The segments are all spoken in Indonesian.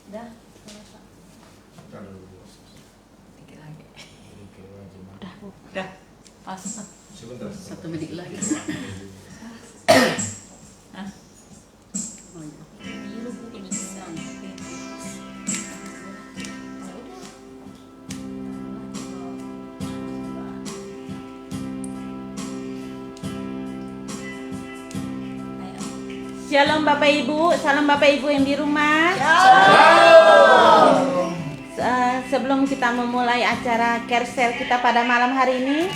Dah. Dah. Pas. Sebentar. 1 menit lagi. Hah? Oh, iya. Biru buku bisa. Shalom Bapak Ibu, salam Bapak Ibu yang di rumah. Sebelum kita memulai acara Kersel kita pada malam hari ini,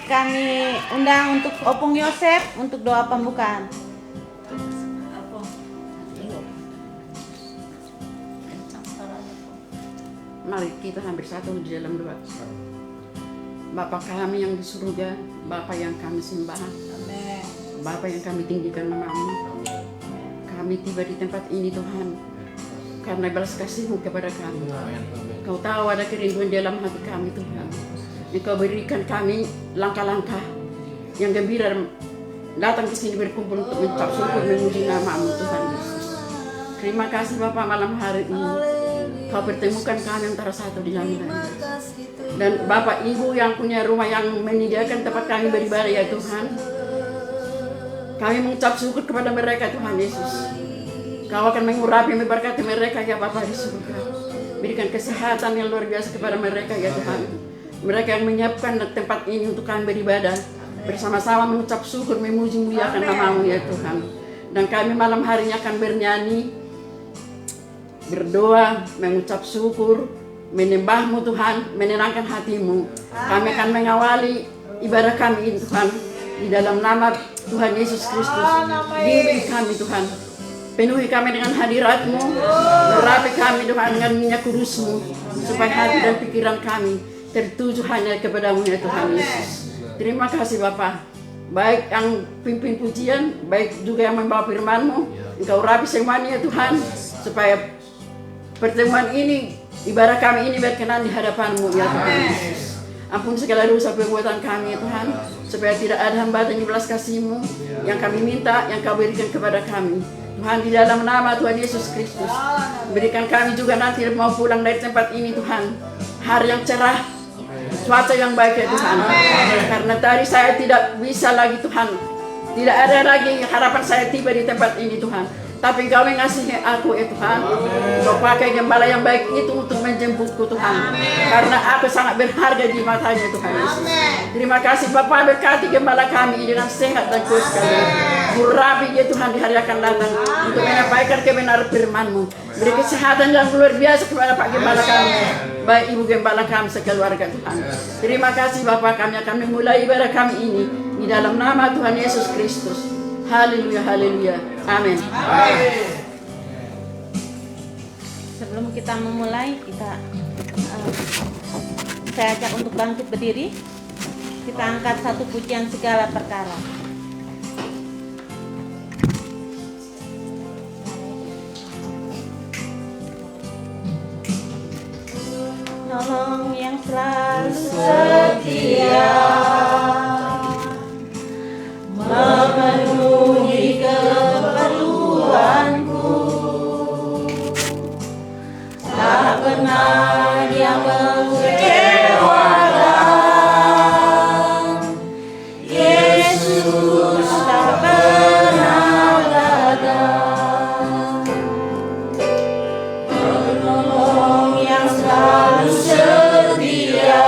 kami undang untuk Opung Yosef untuk doa pembukaan. Mari kita hampir satu di dalam doa. Bapa kami yang di surga, Bapa yang kami sembah, Bapa yang kami tinggikan nama-Mu. Kami tiba di tempat ini Tuhan, karena balas kasih-Mu kepada kami. Kau tahu ada kerinduan dalam hati kami Tuhan. Engkau berikan kami langkah-langkah yang gembira datang ke sini berkumpul untuk mengucap syukur memuji nama-Mu Tuhan Yesus. Terima kasih Bapa malam hari ini. Kau pertemukan kami antara satu di dalam lain. Dan Bapak Ibu yang punya rumah yang menyediakan tempat kami beribadah ya Tuhan, kami mengucap syukur kepada mereka Tuhan Yesus. Kau akan mengurapi memberkati mereka ya Bapa di surga. Berikan kesehatan yang luar biasa kepada mereka ya Tuhan. Mereka yang menyiapkan tempat ini untuk kami beribadah, bersama-sama mengucap syukur memuji muliakan nama-Mu ya Tuhan. Dan kami malam hari ini akan bernyanyi, berdoa, mengucap syukur, menyembah-Mu Tuhan, menenangkan hati-Mu. Kami akan mengawali ibadah kami ini Tuhan, di dalam nama Tuhan Yesus Kristus. Bimbing kami Tuhan, penuhi kami dengan hadirat-Mu, urapi kami Tuhan dengan minyak kudus-Mu, supaya hati dan pikiran kami tertuju hanya kepada-Mu ya Tuhan Yesus. Terima kasih Bapa, baik yang pimpin pujian, baik juga yang membawa firman-Mu. Engkau urapi semuanya ya Tuhan, supaya pertemuan ini, ibadah kami ini berkenan di hadapan-Mu ya Tuhan Yesus. Ampun segala dosa perbuatan kami ya Tuhan, supaya tidak ada hambatan di belas kasih-Mu yang kami minta, yang Kau berikan kepada kami. Tuhan, di dalam nama Tuhan Yesus Kristus, berikan kami juga nanti mau pulang dari tempat ini Tuhan, hari yang cerah, cuaca yang baik ya Tuhan. Karena tadi saya tidak bisa lagi Tuhan, tidak ada lagi harapan saya tiba di tempat ini Tuhan. Tapi Kau mengasihi aku ya Tuhan. Kau pakai gembala yang baik itu untuk menjemputku Tuhan. Karena aku sangat berharga di matanya Tuhan Yesus. Terima kasih Bapa, berkati gembala kami dengan sehat dan kuat sekali. Urapi ya Tuhan di hari akan datang untuk menyampaikan kebenaran firman-Mu. Beri kesehatan yang luar biasa kepada Pak Gembala kami, baik Ibu Gembala kami sekeluarga Tuhan. Terima kasih Bapa, kami akan memulai ibadah kami ini di dalam nama Tuhan Yesus Kristus. Haleluya, haleluya. Amin. Sebelum kita memulai, saya ajak untuk bangkit berdiri. Kita angkat satu pujian segala perkara. Tolong yang selalu setia, memenuhi keperluanku, tak pernah Dia mengecewakan. Yesus tak pernah gagal. Penolong yang selalu setia,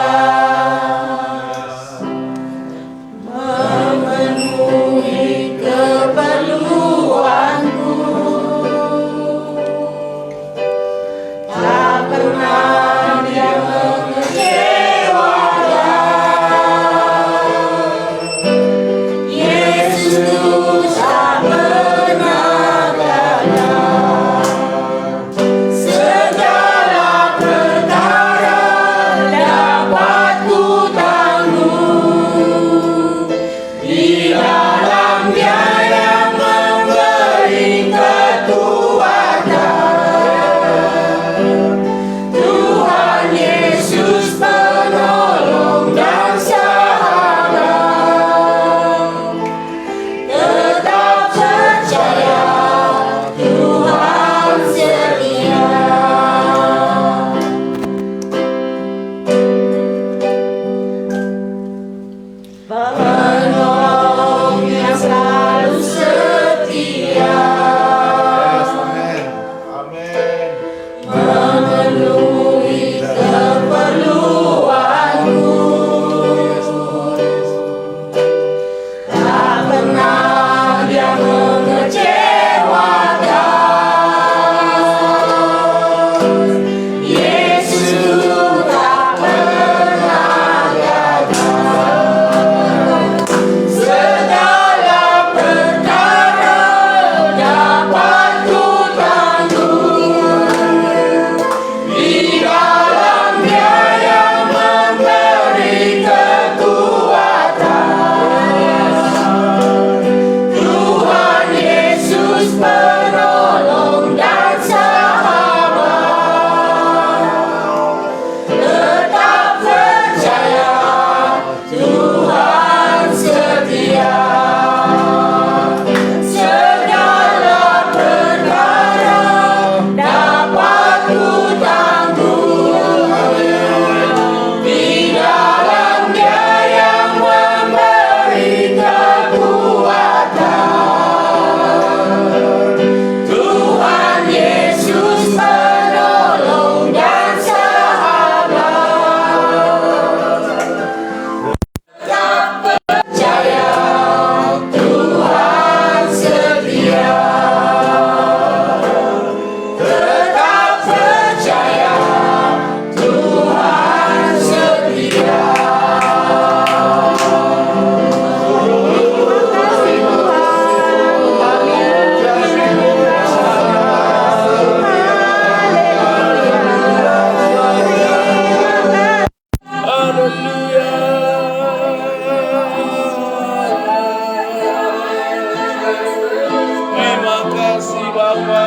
Bapa.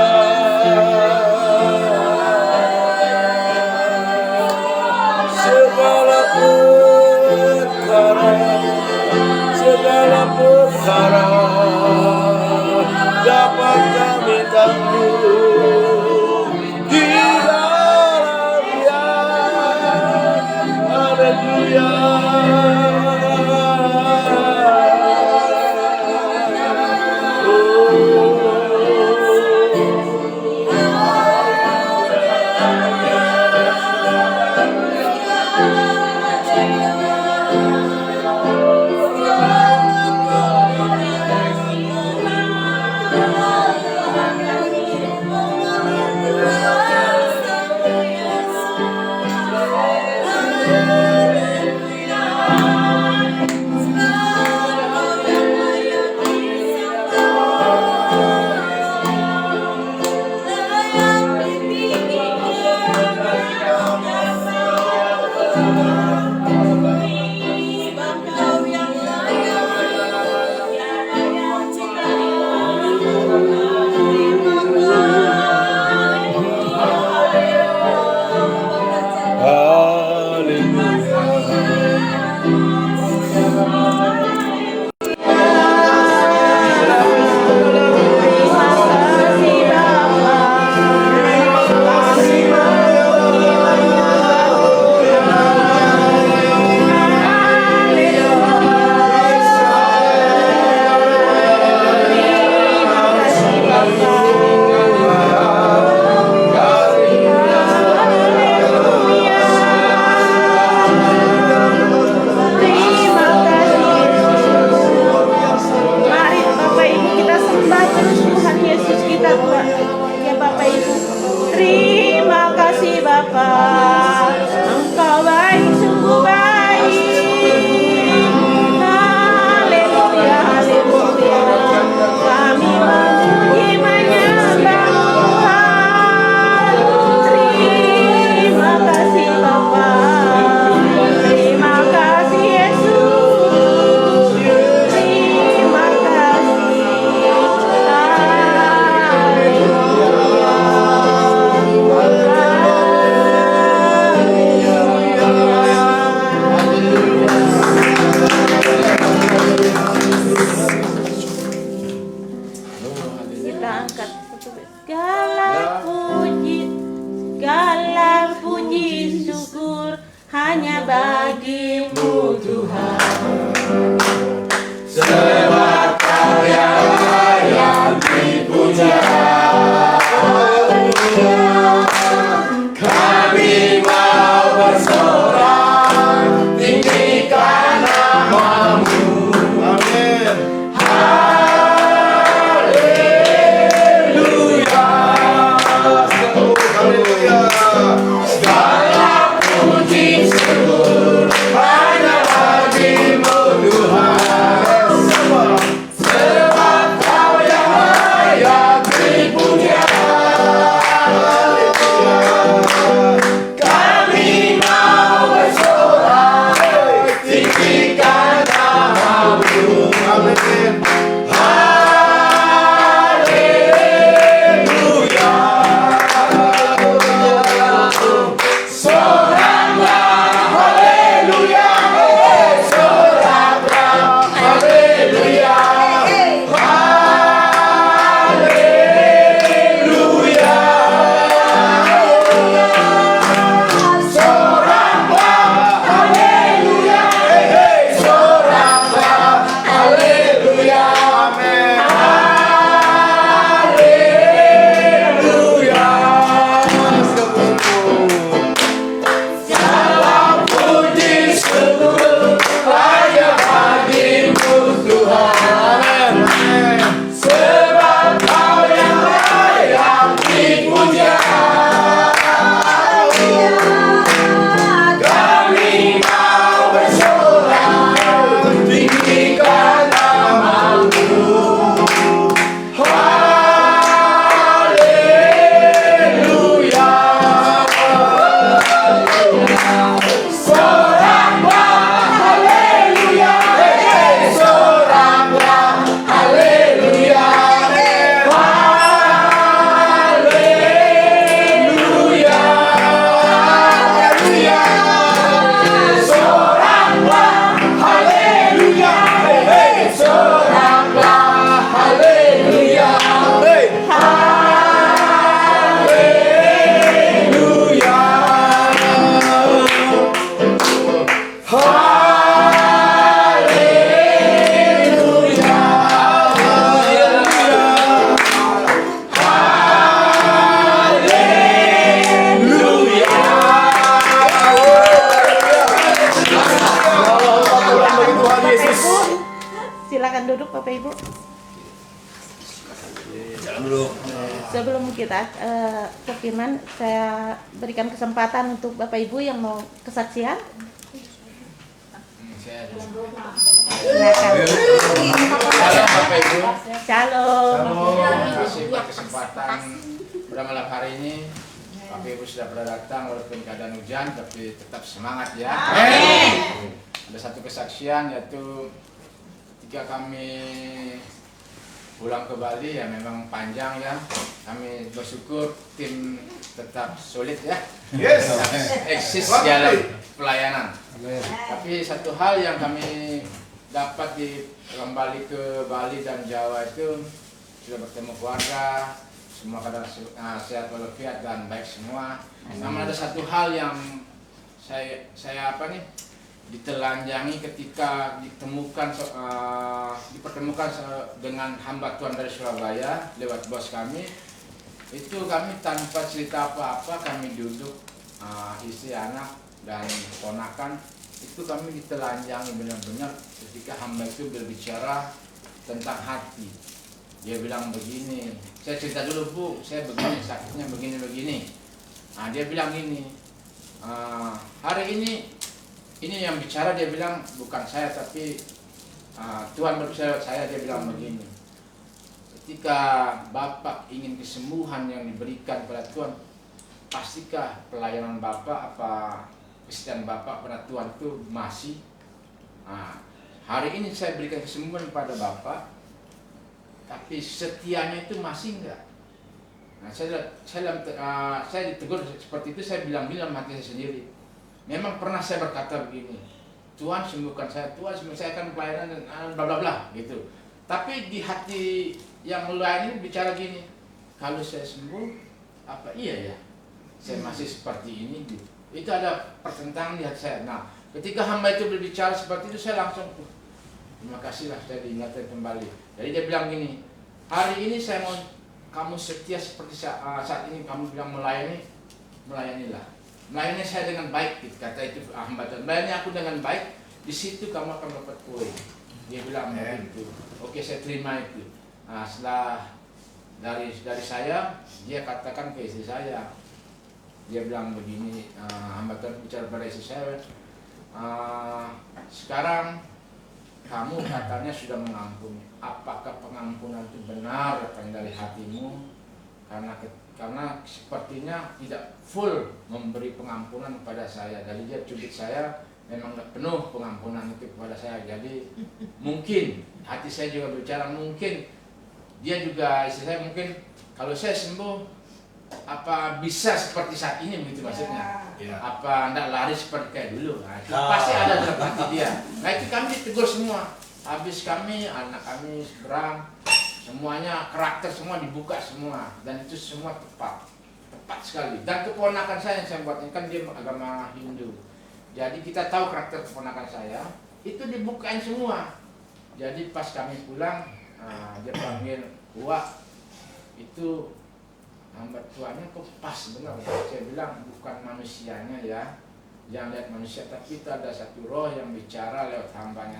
Segala perkara dapat kami tanggung di dalam Dia. Haleluya. Segala puji syukur hanya bagimu Sebelum kita ke firman, saya berikan kesempatan untuk Bapak Ibu yang mau kesaksian. Silakan. Bapak Ibu, Shalom. terima kasih buat kesempatan pada malam hari ini. Bapak Ibu sudah pada datang walaupun keadaan hujan, tapi tetap semangat ya. Ada satu kesaksian yaitu ketika kami pulang ke Bali, ya memang panjang ya. Kami bersyukur tim tetap solid ya. Tetap eksis dalam pelayanan. Tapi satu hal yang kami dapat di kembali ke Bali dan Jawa itu sudah bertemu keluarga, semua keadaan sehat walafiat dan baik semua. Namun ada satu hal yang saya ditelanjangi ketika dipertemukan dengan hamba Tuhan dari Surabaya lewat bos kami. Itu kami tanpa cerita apa-apa, kami duduk istri, anak dan ponakan, itu kami ditelanjangi benar-benar ketika hamba itu berbicara tentang hati. Dia bilang begini, saya cerita dulu Bu, saya begini, sakitnya begini-begini. Dia bilang gini, hari ini yang bicara, dia bilang bukan saya tapi Tuhan berbicara lewat saya. Dia bilang begini, ketika Bapak ingin kesembuhan yang diberikan kepada Tuhan, pastikah pelayanan Bapak apa kesetiaan Bapak pada Tuhan itu masih? Hari ini saya berikan kesembuhan kepada Bapak, tapi setianya itu masih enggak? Saya ditegur seperti itu. Saya bilang hati saya sendiri, memang pernah saya berkata begini, Tuhan sembuhkan saya, Tuhan saya akan pelayanan dan bla bla bla gitu. Tapi di hati yang melayani bicara gini, kalau saya sembuh, apa iya ya saya masih seperti ini gitu. Itu ada pertentangan di hati saya. Nah, ketika hamba itu berbicara seperti itu, saya langsung terima kasihlah, saya diingatkan kembali. Jadi dia bilang gini, hari ini saya mau kamu setia seperti saat ini kamu bilang melayanilah. Melayani saya dengan baik, gitu, kata itu hamba Tuhan. Melayani aku dengan baik, di situ kamu akan dapat poin. Dia bilang begitu. Oke, saya terima itu. Setelah dari saya, dia katakan ke istri saya, dia bilang begini, hamba Tuhan bicara pada istri saya, sekarang kamu katanya sudah mengampuni. Apakah pengampunan itu benar datang dari hatimu? Karena sepertinya tidak full memberi pengampunan kepada saya. Jadi dia cubit saya, memang tidak penuh pengampunan itu kepada saya. Jadi mungkin hati saya juga bicara, mungkin dia juga, istri saya mungkin kalau saya sembuh, apa bisa seperti saat ini begitu maksudnya? Apa tidak lari seperti kayak dulu? Itu pasti ada dalam hati dia. Nah itu kami ditegur semua. Habis kami, anak kami seberang, semuanya karakter semua dibuka semua, dan itu semua tepat sekali. Dan keponakan saya yang saya buat ini kan dia agama Hindu. Jadi kita tahu karakter keponakan saya itu dibukain semua. Jadi pas kami pulang, dia panggil, Wah, itu hamba Tuhannya kok pas benar. Saya bilang bukan manusianya ya, jangan lihat manusia, tapi itu ada satu roh yang bicara lewat hamba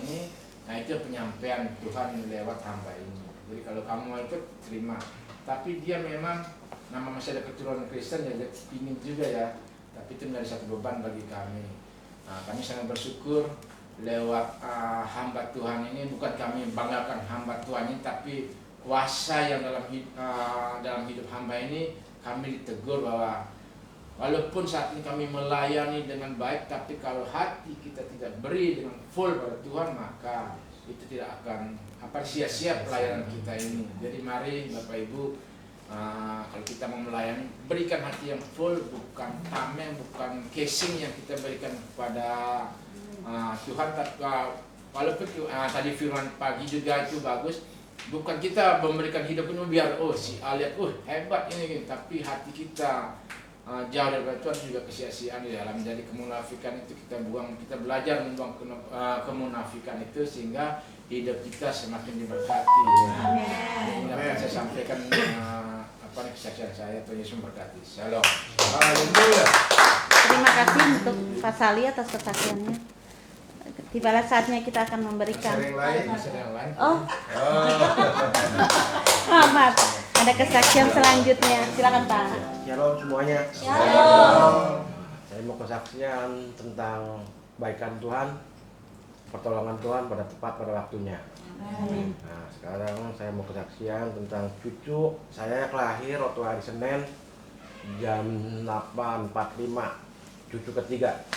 ini. Nah itu penyampaian Tuhan lewat hamba ini. Jadi kalau kamu mau ikut terima. Tapi dia memang nama masih ada keturunan Kristen ya, dia ingin juga ya. Tapi itu menjadi satu beban bagi kami. Kami sangat bersyukur lewat hamba Tuhan ini. Bukan kami banggakan hamba Tuhan ini, tapi kuasa yang dalam hidup hamba ini. Kami ditegur bahwa walaupun saat ini kami melayani dengan baik, tapi kalau hati kita tidak beri dengan full pada Tuhan, maka itu tidak akan sia-sia pelayanan kita ini. Jadi mari Bapak Ibu, kalau kita mau melayani, berikan hati yang full, bukan tameng, bukan casing yang kita berikan kepada Tuhan. Walaupun tadi firman pagi juga itu bagus, bukan kita memberikan hidup ini biar si lihat hebat ini, tapi hati kita jauh dari Tuhan juga kesia-siaan di dalam. Jadi kemunafikan itu kita buang, kita belajar membuang kemunafikan itu sehingga hidup kita semakin diberkati. Ini dapat saya sampaikan kesaksian saya. Tuhan Yesus memberkati. Shalom. Haleluya. Terima kasih untuk Pak Sali atas kesaksiannya. Tibalah saatnya kita akan memberikan. Yang lain. Yang lain. selamat. Ada kesaksian selanjutnya. Silakan Pak. Shalom semuanya. Shalom. Saya mau kesaksian tentang kebaikan Tuhan, pertolongan Tuhan pada tepat pada waktunya. Nah, sekarang saya mau kesaksian tentang cucu saya yang lahir waktu hari Senin jam 8.45, cucu ketiga.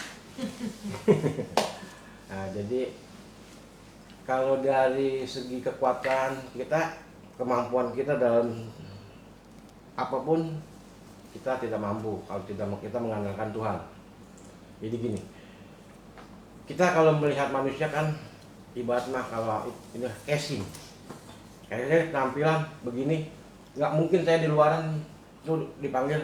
Nah, jadi kalau dari segi kekuatan kita, kemampuan kita dalam apapun kita tidak mampu kalau tidak kita mengandalkan Tuhan. Jadi gini, kita kalau melihat manusia kan ibarat mah kalau ini casing, kayaknya tampilan begini, nggak mungkin saya di luaran tuh dipanggil,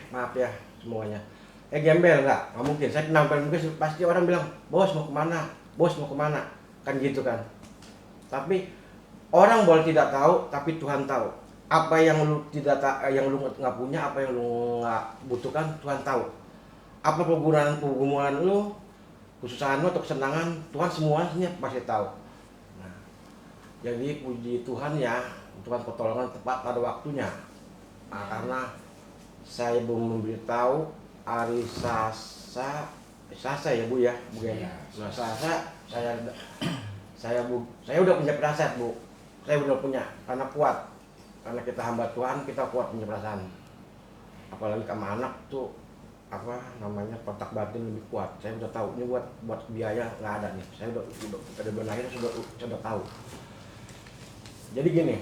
maaf ya semuanya, gembel, nggak mungkin. Saya nampil mungkin pasti orang bilang, bos mau kemana, bos mau kemana, kan gitu kan. Tapi orang boleh tidak tahu, tapi Tuhan tahu. Apa yang lu yang lu nggak punya, apa yang lu nggak butuhkan, Tuhan tahu. Apa pergumulan lu, kesusahan lu atau kesenangan, Tuhan semuanya pasti tahu. Nah, jadi puji Tuhan ya, Tuhan pertolongan tepat pada waktunya. Nah, karena saya belum memberitahu hari Selasa ya Bu ya, Bu ya. Nah, Selasa saya udah punya perasaan Bu. Saya udah punya karena kuat. Karena kita hamba Tuhan, kita kuat punya perasaan. Apalagi sama anak tuh apa namanya kontak batin lebih kuat. Saya udah tahu ini buat biaya nggak ada nih. Saya udah benahin sudah tahu. Jadi gini,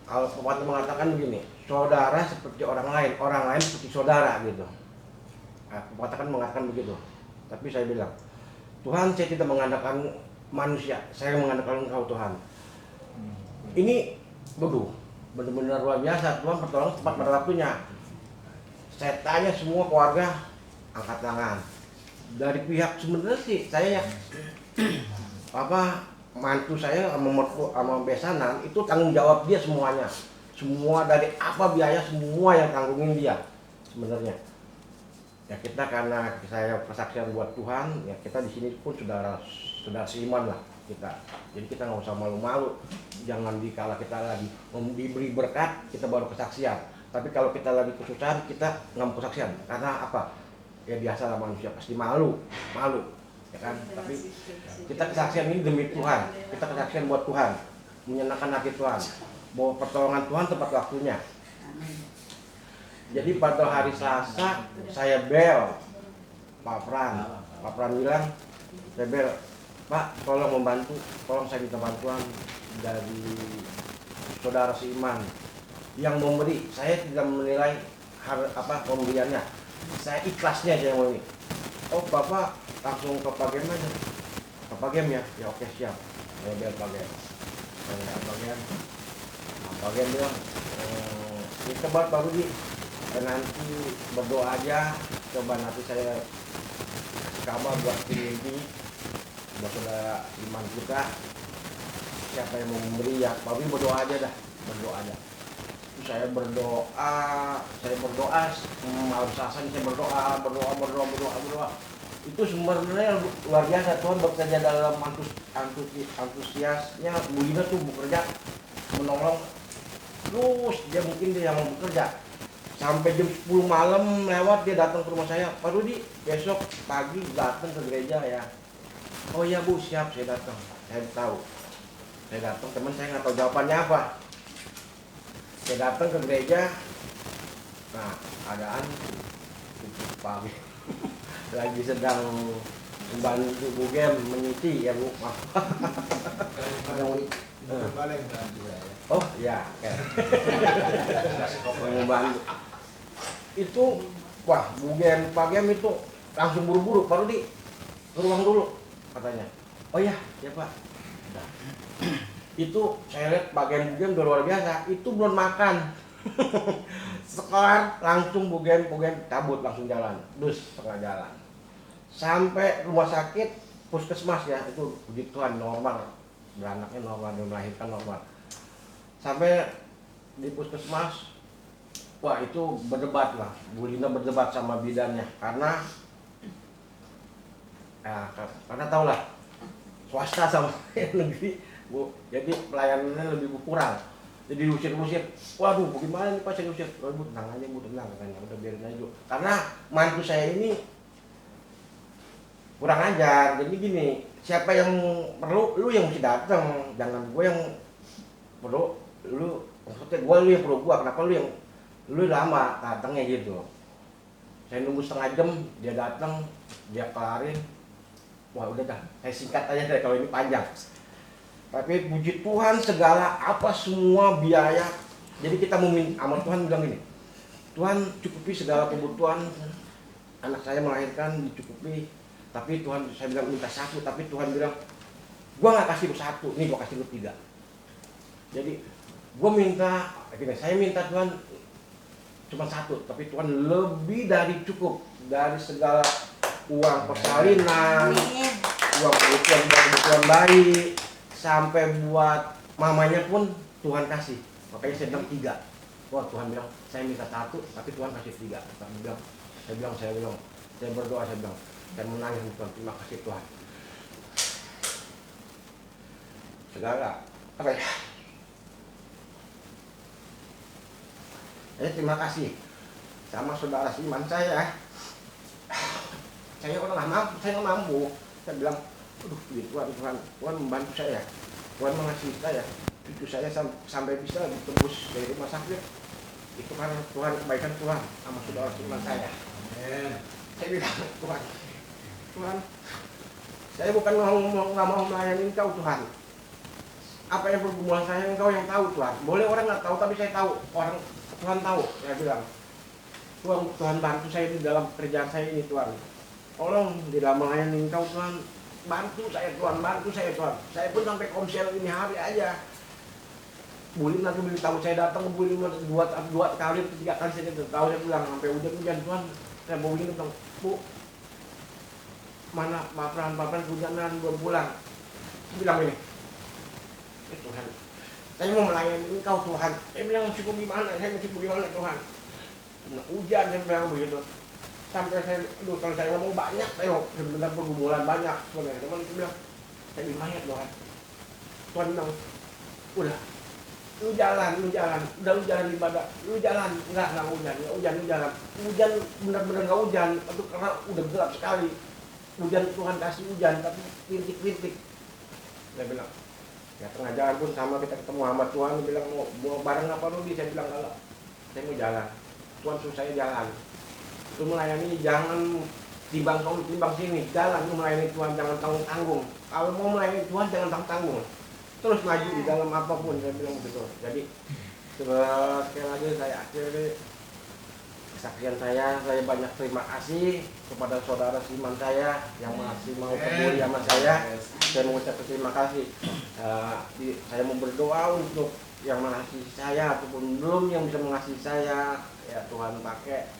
kalau pepatah mengatakan begini, saudara seperti orang lain seperti saudara gitu. Nah, pepatah kan mengatakan begitu. Tapi saya bilang, Tuhan saya tidak mengandalkan manusia, saya mengandalkan Engkau Tuhan. Ini benar-benar luar biasa. Tuhan pertolongan tepat pada waktunya. Saya tanya semua keluarga angkat tangan. Dari pihak sebenarnya sih saya mantu saya sama besanan itu tanggung jawab dia semuanya. Semua dari apa biaya semua yang tanggungin dia sebenarnya. Ya kita karena saya kesaksian buat Tuhan, ya kita di sini pun saudara seiman lah kita. Jadi kita nggak usah malu-malu. Jangan dikala kita lagi diberi berkat kita baru kesaksian. Tapi kalau kita lagi kesusahan kita nggak mau kesaksian. Karena apa? Ya biasalah manusia pasti malu, ya kan? Tapi kita kesaksian ini demi Tuhan. Kita kesaksian buat Tuhan, menyenangkan hati Tuhan. Bahwa pertolongan Tuhan tepat waktunya. Jadi pada hari Selasa saya bel Pak Pran bilang, saya bel, Pak tolong membantu, tolong saya minta bantuan dari saudara seiman yang memberi. Saya tidak menilai pemberiannya, saya ikhlasnya aja yang memberi. Oh Bapak langsung ke Pak Gem aja, ke Pak Gem ya oke siap. Saya bel Pak Gem, Pak Gem bilang, kita buat Pak Rudi, nanti berdoa aja, coba nanti saya kasih kabar buat tim ini, buat saudara iman kita, siapa yang mau memberi ya, Pak Rudi berdoa aja dah, berdoa aja. Saya berdoa, malam Selasa saya berdoa. Itu sebenarnya luar biasa. Tuhan bekerja dalam antusiasnya. Bu Lina tuh bekerja menolong terus, dia yang mau bekerja sampai jam 10 malam lewat dia datang ke rumah saya, Pak Rudi besok pagi datang ke gereja ya. Oh iya Bu siap, saya datang. Saya datang, teman saya nggak tahu jawabannya apa. Saya datang ke gereja, nah keadaan pagi lagi sedang membantu Bu Gem menyuci ya Bu. Oh ya, membantu. Itu wah Bu Gem, Pak Gem itu langsung buru-buru, Pak Rudi ke ruang dulu katanya. Oh ya Pak. Nah, itu saya lihat Pak Gem luar biasa, itu belum makan. Sekelar langsung Bu Gem cabut langsung jalan, setengah jalan. Sampai rumah sakit puskesmas ya, itu puji Tuhan normal. Beranaknya normal, dia melahirkan normal. Sampai di puskesmas, wah itu berdebat lah. Bu Lina berdebat sama bidannya karena tahu lah swasta sama negeri Bu, jadi pelayanannya lebih kurang. Jadi diusir-usir. Waduh, bagaimana nih Pak saya diusir? Oh, Bu, tenang aja Bu, tenang katanya. Udah biarin aja dulu. Karena mantu saya ini kurang ajar. Jadi gini, siapa yang perlu, lu yang mesti datang. Jangan gue yang perlu, lu maksudnya gue lu yang perlu gue. Kenapa lu lama datangnya gitu. Saya nunggu setengah jam, dia datang, dia kelarin. Wah udah dah, saya singkat aja deh kalau ini panjang. Tapi puji Tuhan segala apa semua biaya. Jadi kita mau minta sama Tuhan bilang gini, Tuhan cukupi segala kebutuhan anak saya melahirkan dicukupi. Tapi Tuhan, saya bilang minta satu, tapi Tuhan bilang, gua nggak kasih lu satu, nih gua kasih lu 3. Jadi gua minta, saya minta Tuhan cuma 1, tapi Tuhan lebih dari cukup dari segala uang persalinan, uang kebutuhan bayi, sampai buat mamanya pun Tuhan kasih. Makanya saya bilang 3. Wah Tuhan bilang, saya minta 1, tapi Tuhan kasih 3. Saya berdoa, saya bilang, saya menangis Tuhan, terima kasih Tuhan. Segala, apa ya? Terima kasih sama saudara Siman saya. Saya orang nggak mampu. Saya bilang, aduh Tuhan membantu saya. Tuhan mengasihi saya. Cucu saya sampai bisa ditembus dari rumah sakit. Itu karena Tuhan, kebaikan Tuhan sama saudara Siman saya. Saya bilang, Tuhan, saya bukan nggak mau melayani Engkau Tuhan. Apa yang pergumulan saya Engkau yang tahu Tuhan. Boleh orang nggak tahu, tapi saya tahu. Tuhan tahu. Saya bilang, Tuhan bantu saya di dalam pekerjaan saya ini Tuhan. Tolong di dalam melayani Engkau Tuhan. Bantu saya Tuhan. Saya pun sampai komsel ini hari aja. Bulin nanti beritahu saya datang ke Bulin 2 kali, 3 kali saya tahu. Saya bilang sampai hujan Tuhan. Saya mau begini bilang, Bu, mana baperan hujanan belum pulang. Saya bilang ini, Tuhan, saya mau melayani Engkau Tuhan. Saya bilang cukup gimana Tuhan. Hujan saya bilang begitu. Sampai saya, kalau saya ngomong banyak, saya benar pergumulan banyak sebenarnya. Teman itu bilang, saya gimana Tuhan. Tuhan bilang, udah, lu jalan ibadah, lu jalan, enggak hujan, hujan benar-benar enggak hujan, itu karena udah gelap sekali. Hujan Tuhan kasih hujan, tapi rintik-rintik. Saya bilang, ya tengah jalan pun sama kita ketemu sama Tuhan, dia bilang mau bareng apa Rudi? Saya bilang enggak, saya mau jalan. Tuhan suruh saya jalan. Lu melayani jangan timbang sini, jalan lu melayani Tuhan jangan tanggung-tanggung. Kalau mau melayani Tuhan jangan tanggung-tanggung. Terus maju di dalam apapun, saya bilang begitu. Jadi sekali lagi saya akhiri kesaksian saya banyak terima kasih kepada saudara Siman saya yang masih mau peduli sama saya. Saya mengucapkan terima kasih. Saya mau berdoa untuk yang mengasihi saya ataupun belum yang bisa mengasihi saya. Ya Tuhan pakai,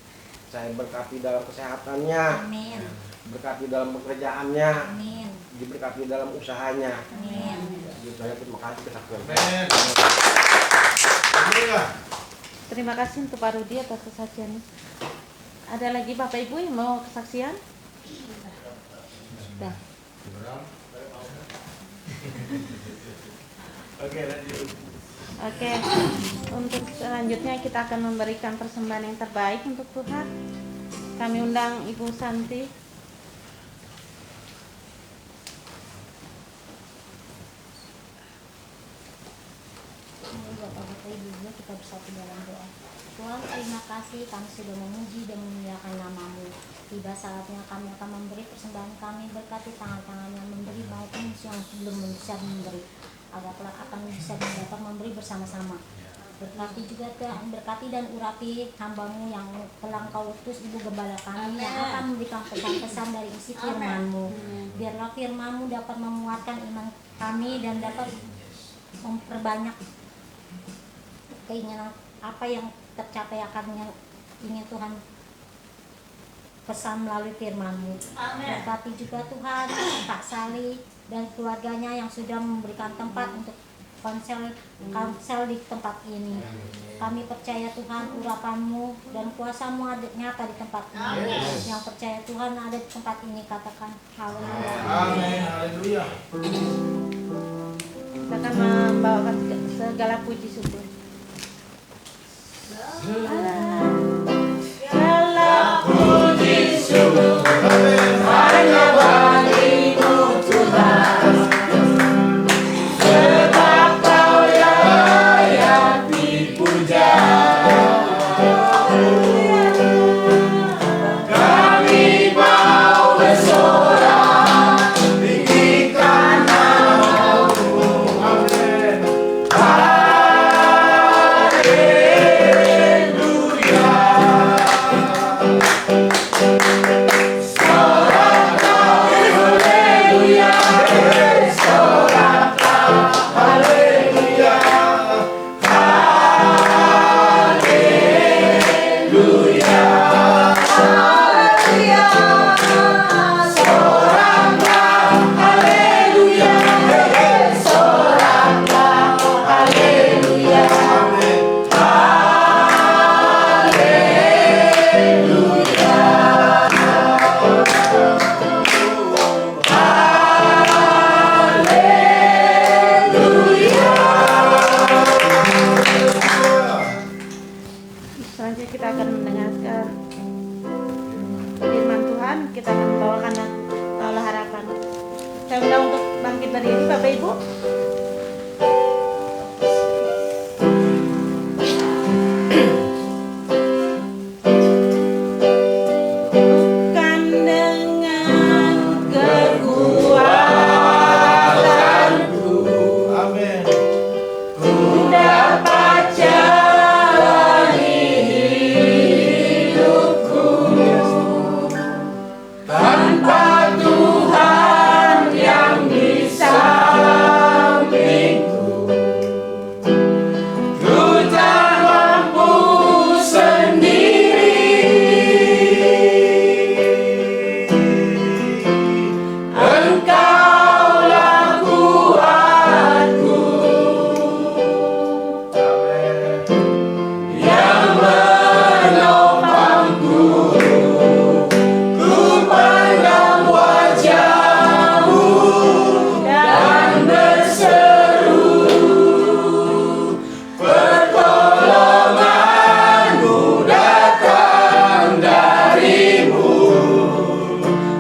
saya berkati dalam kesehatannya, amin. Berkati dalam pekerjaannya, amin. Diberkati dalam usahanya, amin. Ya, saya terima kasih kesaksian. Terima kasih untuk Pak Rudi atas kesaksiannya. Ada lagi Bapak Ibu yang mau kesaksian? Sudah. Oke, lanjut. Oke, untuk selanjutnya kita akan memberikan persembahan yang terbaik untuk Tuhan. Kami undang Ibu Santi. Bapak Ibu, kita bersatu dalam doa. Tuhan, terima kasih kami sudah memuji dan memuliakan nama-Mu. Tiba saatnya kami akan memberi persembahan kami, berkati tangan-tangan yang memberi maupun yang belum bisa memberi, agar kelak akan bisa dapat memberi bersama-sama. Berkati juga Tuhan, berkati dan urapi hamba-Mu yang telah Kau utus, Ibu Gembala kami, yang akan memberikan pesan-pesan dari isi firman-Mu. Biarlah firman-Mu dapat menguatkan iman kami dan dapat memperbanyak keinginan apa yang tercapai akan yang ingin Tuhan pesan melalui firman-Mu. Berkati juga Tuhan Pak Sali dan keluarganya yang sudah memberikan tempat untuk konsel di tempat ini. Kami percaya Tuhan urapan-Mu dan kuasa-Mu ada nyata di tempat ini. Yang percaya Tuhan ada di tempat ini, katakan haleluya. Amin, haleluya. Kita akan membawakan segala puji syukur. selanjutnya kita akan mendengarkan firman Tuhan. Kita akan membawakan Kaulah Harapan. Saya undang untuk bangkit berdiri Bapak Ibu. Bukan dengan kekuatanku, Amin. ku dapat jalani hidupku tanpa Tuhan yang di sampingku. Ku tak mampu sendiri, Engkaulah kuatku yang menopangku. Ku pandang wajah-Mu dan berseru, pertolongan-Mu datang dari-Mu.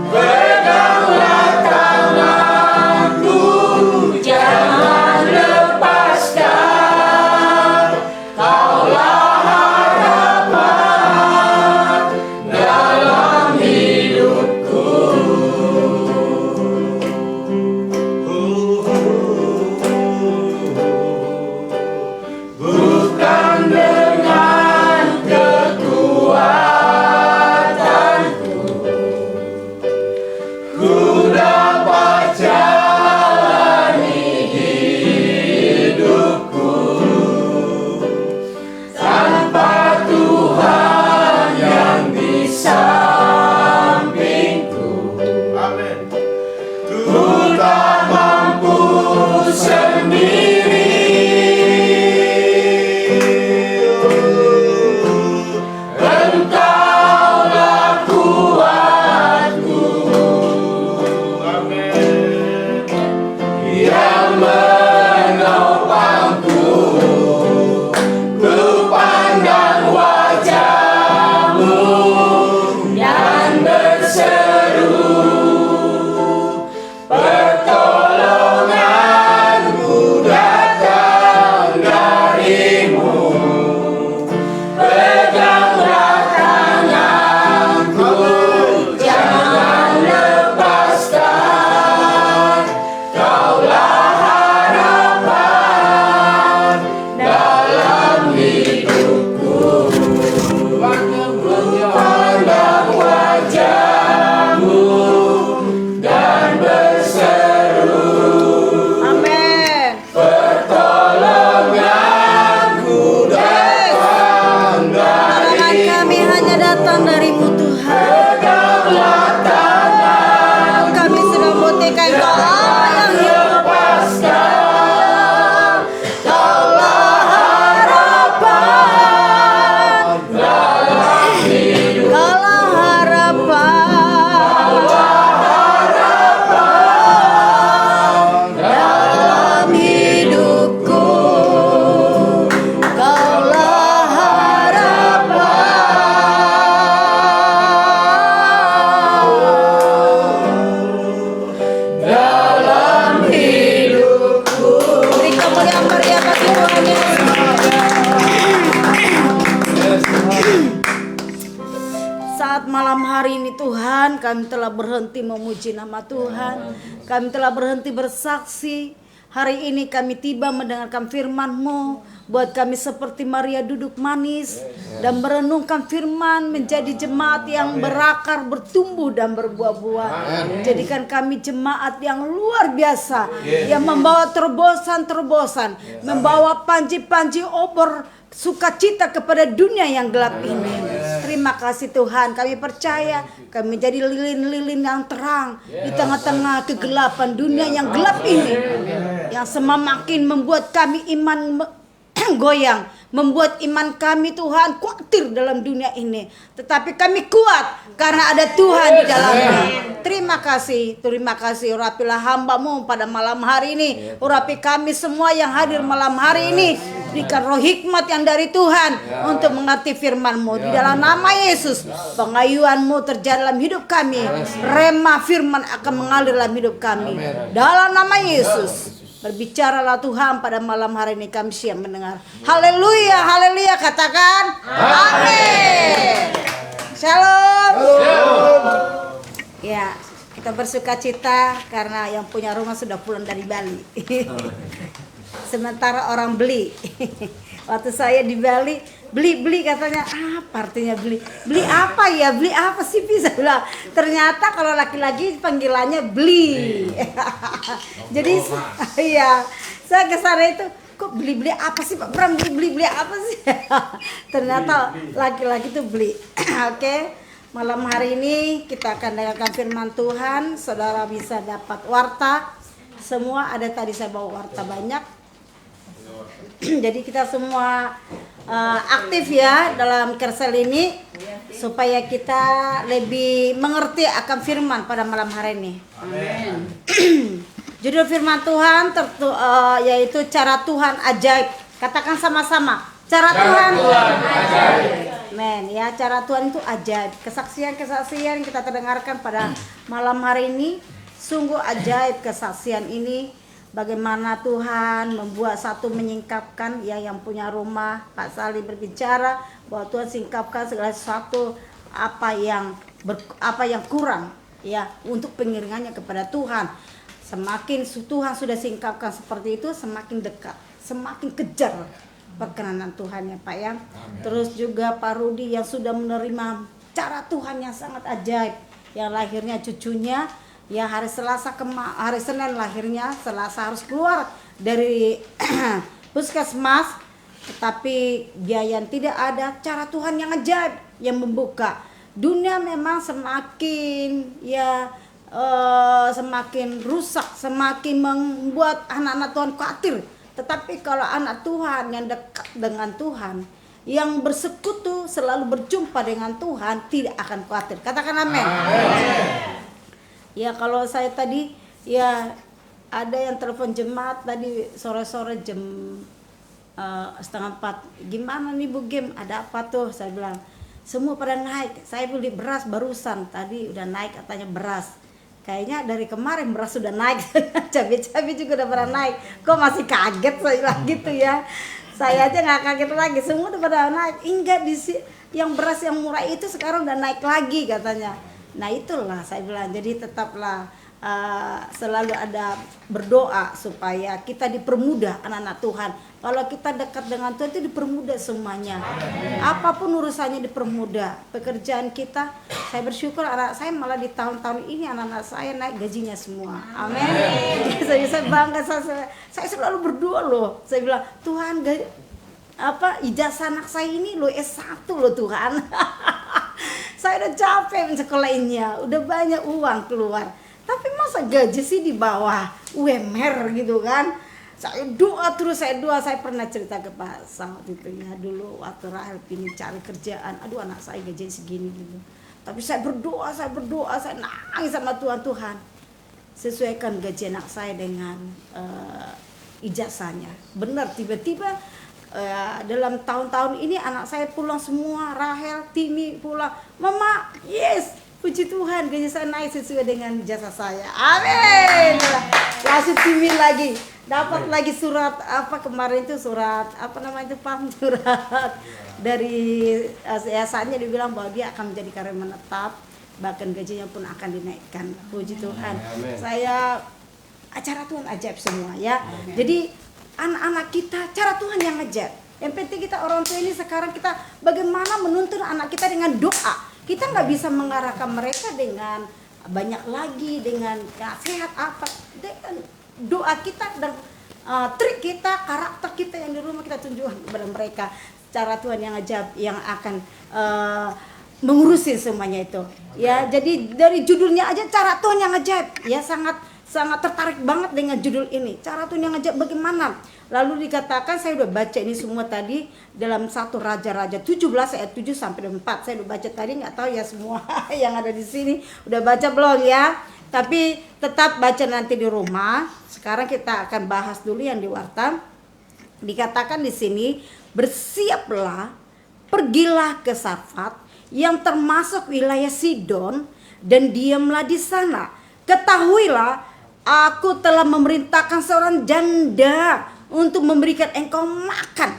Peganglah tanganku, jangan lepaskan. Kaulah harapan dalam hidupku. Bukan dengan kekuatanku, ku dapat jalani hidupku tanpa Tuhan yang di sampingku. Amin. Ku tak mampu sendiri, Engkaulah kuatku yang menopangku. Ku pandang wajah-Mu dan berseru, pertolongan-Mu datang dari-Mu. Peganglah tanganku, jangan lepaskan. Kaulah harapan dalam hidupku. Pandang wajah-Mu dan berseru, Amin. pertolonganku datang Pertolongan dari-Mu. kami hanya datang dari-Mu Tuhan. Peganglah tangan, Kami sudah membuktikan Engkau Allah yang hidup. lepaskan. Kaulah harapan dalam hidup. Kaulah harapan dalam hidupku. Kaulah harapan Dalam hidupku. Beri kemuliaan meriah bagi Tuhan Yesus. Saat malam hari ini Tuhan, kami telah berhenti memuji nama Tuhan. Kami telah berhenti bersaksi. Hari ini kami tiba mendengarkan firman-Mu. Buat kami seperti Maria duduk manis dan merenungkan firman, menjadi jemaat yang berakar, bertumbuh dan berbuah-buah. Jadikan kami jemaat yang luar biasa, yang membawa terobosan-terobosan, membawa panji-panji obor sukacita kepada dunia yang gelap ini. Terima kasih Tuhan, kami percaya kami menjadi lilin-lilin yang terang di tengah-tengah kegelapan dunia yang gelap ini, yang semakin membuat kami iman goyang, membuat iman kami Tuhan khawatir dalam dunia ini. Tetapi kami kuat karena ada Tuhan di dalamnya. Terima kasih urapilah hamba-Mu pada malam hari ini. Urapi kami semua yang hadir malam hari ini. Berikan roh hikmat yang dari Tuhan untuk mengerti firman-Mu. Di dalam nama Yesus, pengayuan-Mu terjadi dalam hidup kami. Rema firman akan mengalir dalam hidup kami. Dalam nama Yesus, berbicaralah Tuhan pada malam hari ini, kami siap mendengar. Haleluya, haleluya, katakan amin. Shalom. Ya, kita bersuka cita karena yang punya rumah sudah pulang dari Bali. Sementara orang beli. Waktu saya di Bali, beli katanya, apa artinya beli? Beli apa ya? Beli apa sih bisa bilang? Ternyata kalau laki-laki panggilannya beli. Jadi iya, saya ke sana itu kok beli apa sih Pak Bram, beli apa sih? Ternyata laki-laki itu beli. Oke. Malam hari ini kita akan dengarkan firman Tuhan. Saudara bisa dapat warta. Semua ada tadi saya bawa warta banyak. Jadi kita semua aktif ya dalam kersel ini supaya kita lebih mengerti akan firman pada malam hari ini. Amin. Judul firman Tuhan yaitu cara Tuhan ajaib. Katakan sama-sama, cara Tuhan ajaib. Men ya, cara Tuhan itu ajaib. Kesaksian kita terdengarkan pada malam hari ini sungguh ajaib. Kesaksian ini bagaimana Tuhan membuat satu menyingkapkan ya, yang punya rumah Pak Sali berbicara bahwa Tuhan singkapkan segala sesuatu apa yang kurang ya untuk pengiringannya kepada Tuhan. Semakin Tuhan sudah singkapkan seperti itu, semakin dekat, semakin kejar perkenanan Tuhan ya Pak ya. Amin. Terus juga Pak Rudi yang sudah menerima cara Tuhan yang sangat ajaib, yang lahirnya cucunya ya hari Senin lahirnya, Selasa harus keluar dari puskesmas, tetapi biaya yang tidak ada. Cara Tuhan yang ajaib yang membuka dunia. Memang semakin ya semakin rusak, semakin membuat anak-anak Tuhan khawatir. Tetapi kalau anak Tuhan yang dekat dengan Tuhan, yang bersekutu selalu berjumpa dengan Tuhan, tidak akan khawatir. Katakan amin. Ya kalau saya tadi ya ada yang telepon jemaat tadi sore-sore jam 3:30. Gimana nih Bu Gem? Ada apa tuh? Saya bilang semua pada naik. Saya beli beras barusan tadi udah naik katanya beras. Kayaknya dari kemarin beras sudah naik. Cabai-cabai juga udah pada naik. Kok masih kaget saya bilang gitu ya. Saya aja nggak kaget lagi. Semua udah pada naik. Enggak yang beras yang murah itu sekarang udah naik lagi katanya. Nah itulah saya bilang, jadi tetaplah selalu ada berdoa supaya kita dipermudah anak-anak Tuhan. Kalau kita dekat dengan Tuhan itu dipermudah semuanya. Apapun urusannya dipermudah. Pekerjaan kita, saya bersyukur anak saya malah di tahun-tahun ini anak-anak saya naik gajinya semua. Amin. Saya bangga, saya selalu berdoa loh. Saya bilang, Tuhan ijazah anak saya ini loh S1 loh Tuhan. Saya udah capek mensekolahinnya, udah banyak uang keluar. Tapi masa gaji sih di bawah UMR gitu kan. Saya doa terus, saya pernah cerita ke Pak Sal gitu ya. Dulu waktu Rahel ini cari kerjaan, aduh anak saya gaji segini gitu. Tapi saya berdoa, saya nangis sama Tuhan. Sesuaikan gaji anak saya dengan ijazahnya. Benar, tiba-tiba dalam tahun-tahun ini anak saya pulang semua, Rahel, Timi pulang. Mama, yes, puji Tuhan gaji saya naik sesuai dengan jasa saya. Amin. Langsung Timi lagi dapat lagi surat kemarin itu surat Pak, surat dari yayasannya dibilang bahwa dia akan menjadi karyawan menetap, bahkan gajinya pun akan dinaikkan. Puji Tuhan. Amin. Saya acara Tuhan ajaib semua ya. Amin. Jadi anak-anak kita cara Tuhan yang ajaib. Yang penting kita orang tua ini sekarang kita bagaimana menuntun anak kita dengan doa. Kita nggak bisa mengarahkan mereka dengan banyak lagi, dengan nasihat apa. Dengan doa kita dan trik kita, karakter kita yang di rumah kita tunjukkan kepada mereka. Cara Tuhan yang ajaib yang akan mengurusin semuanya itu. Ya, jadi dari judulnya aja cara Tuhan yang ajaib. Ya sangat sangat tertarik banget dengan judul ini. Cara Tuhan yang ngajak bagaimana? Lalu dikatakan, saya udah baca ini semua tadi dalam 1 Raja-Raja 17 ayat 7 sampai 4. Saya udah baca tadi, nggak tahu ya semua yang ada di sini udah baca belum ya? Tapi tetap baca nanti di rumah. Sekarang kita akan bahas dulu yang di Warta. Dikatakan di sini, bersiaplah, pergilah ke Sarfat yang termasuk wilayah Sidon dan diamlah di sana. Ketahuilah, aku telah memerintahkan seorang janda untuk memberikan engkau makan.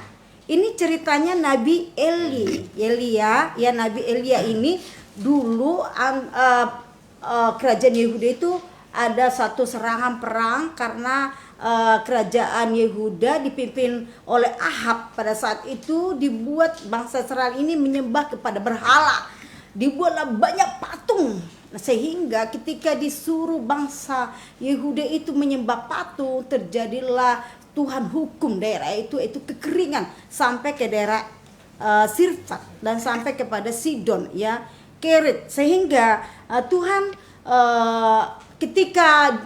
Ini ceritanya Nabi Elia, ya Nabi Elia ini dulu kerajaan Yehuda itu ada satu serangan perang karena kerajaan Yehuda dipimpin oleh Ahab. Pada saat itu dibuat bangsa Israel ini menyembah kepada berhala. Dibuatlah banyak patung. Sehingga ketika disuruh bangsa Yehuda itu menyembah patung, terjadilah Tuhan hukum daerah itu kekeringan sampai ke daerah Sirfat dan sampai kepada Sidon, ya, Kerit. Sehingga Tuhan ketika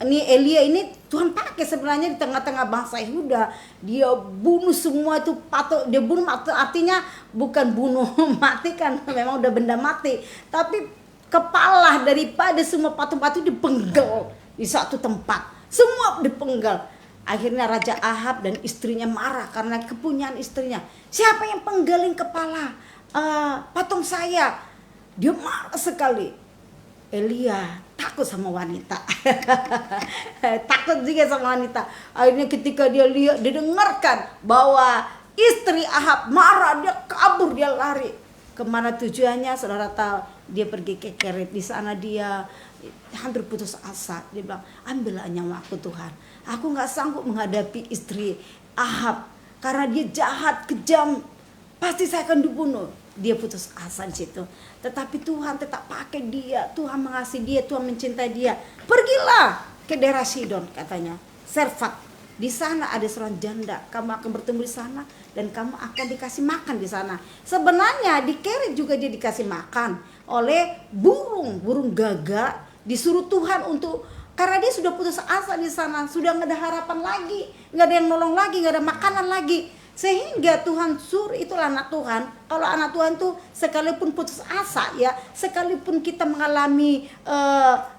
ini Elia ini Tuhan pakai sebenarnya di tengah-tengah bangsa Yehuda, dia bunuh semua itu patung. Dia bunuh artinya bukan bunuh mati kan, memang udah benda mati, tapi kepala daripada semua patung-patung dipenggal di satu tempat, semua dipenggal. Akhirnya Raja Ahab dan istrinya marah karena kepunyaan istrinya. Siapa yang penggaling kepala patung saya? Dia marah sekali. Elia takut sama wanita. Takut juga sama wanita. Akhirnya ketika dia lihat, dia dengarkan bahwa istri Ahab marah, dia kabur, dia lari. Kemana tujuannya? Saudara tahu, dia pergi ke Kerit. Di sana dia hampir putus asa. Dia bilang, ambillah nyawaku Tuhan. Aku gak sanggup menghadapi istri Ahab karena dia jahat, kejam. Pasti saya akan dibunuh. Dia putus asa di situ. Tetapi Tuhan tetap pakai dia. Tuhan mengasihi dia, Tuhan mencintai dia. Pergilah ke daerah Sidon, katanya, Sarfat. Di sana ada seorang janda. Kamu akan bertemu di sana dan kamu akan dikasih makan di sana. Sebenarnya di Kerit juga dia dikasih makan oleh burung gagak. Disuruh Tuhan untuk, karena dia sudah putus asa di sana, sudah nggak ada harapan lagi, nggak ada yang nolong lagi, nggak ada makanan lagi. Sehingga Tuhan suruh, itulah anak Tuhan. Kalau anak Tuhan tuh sekalipun putus asa, ya, sekalipun kita mengalami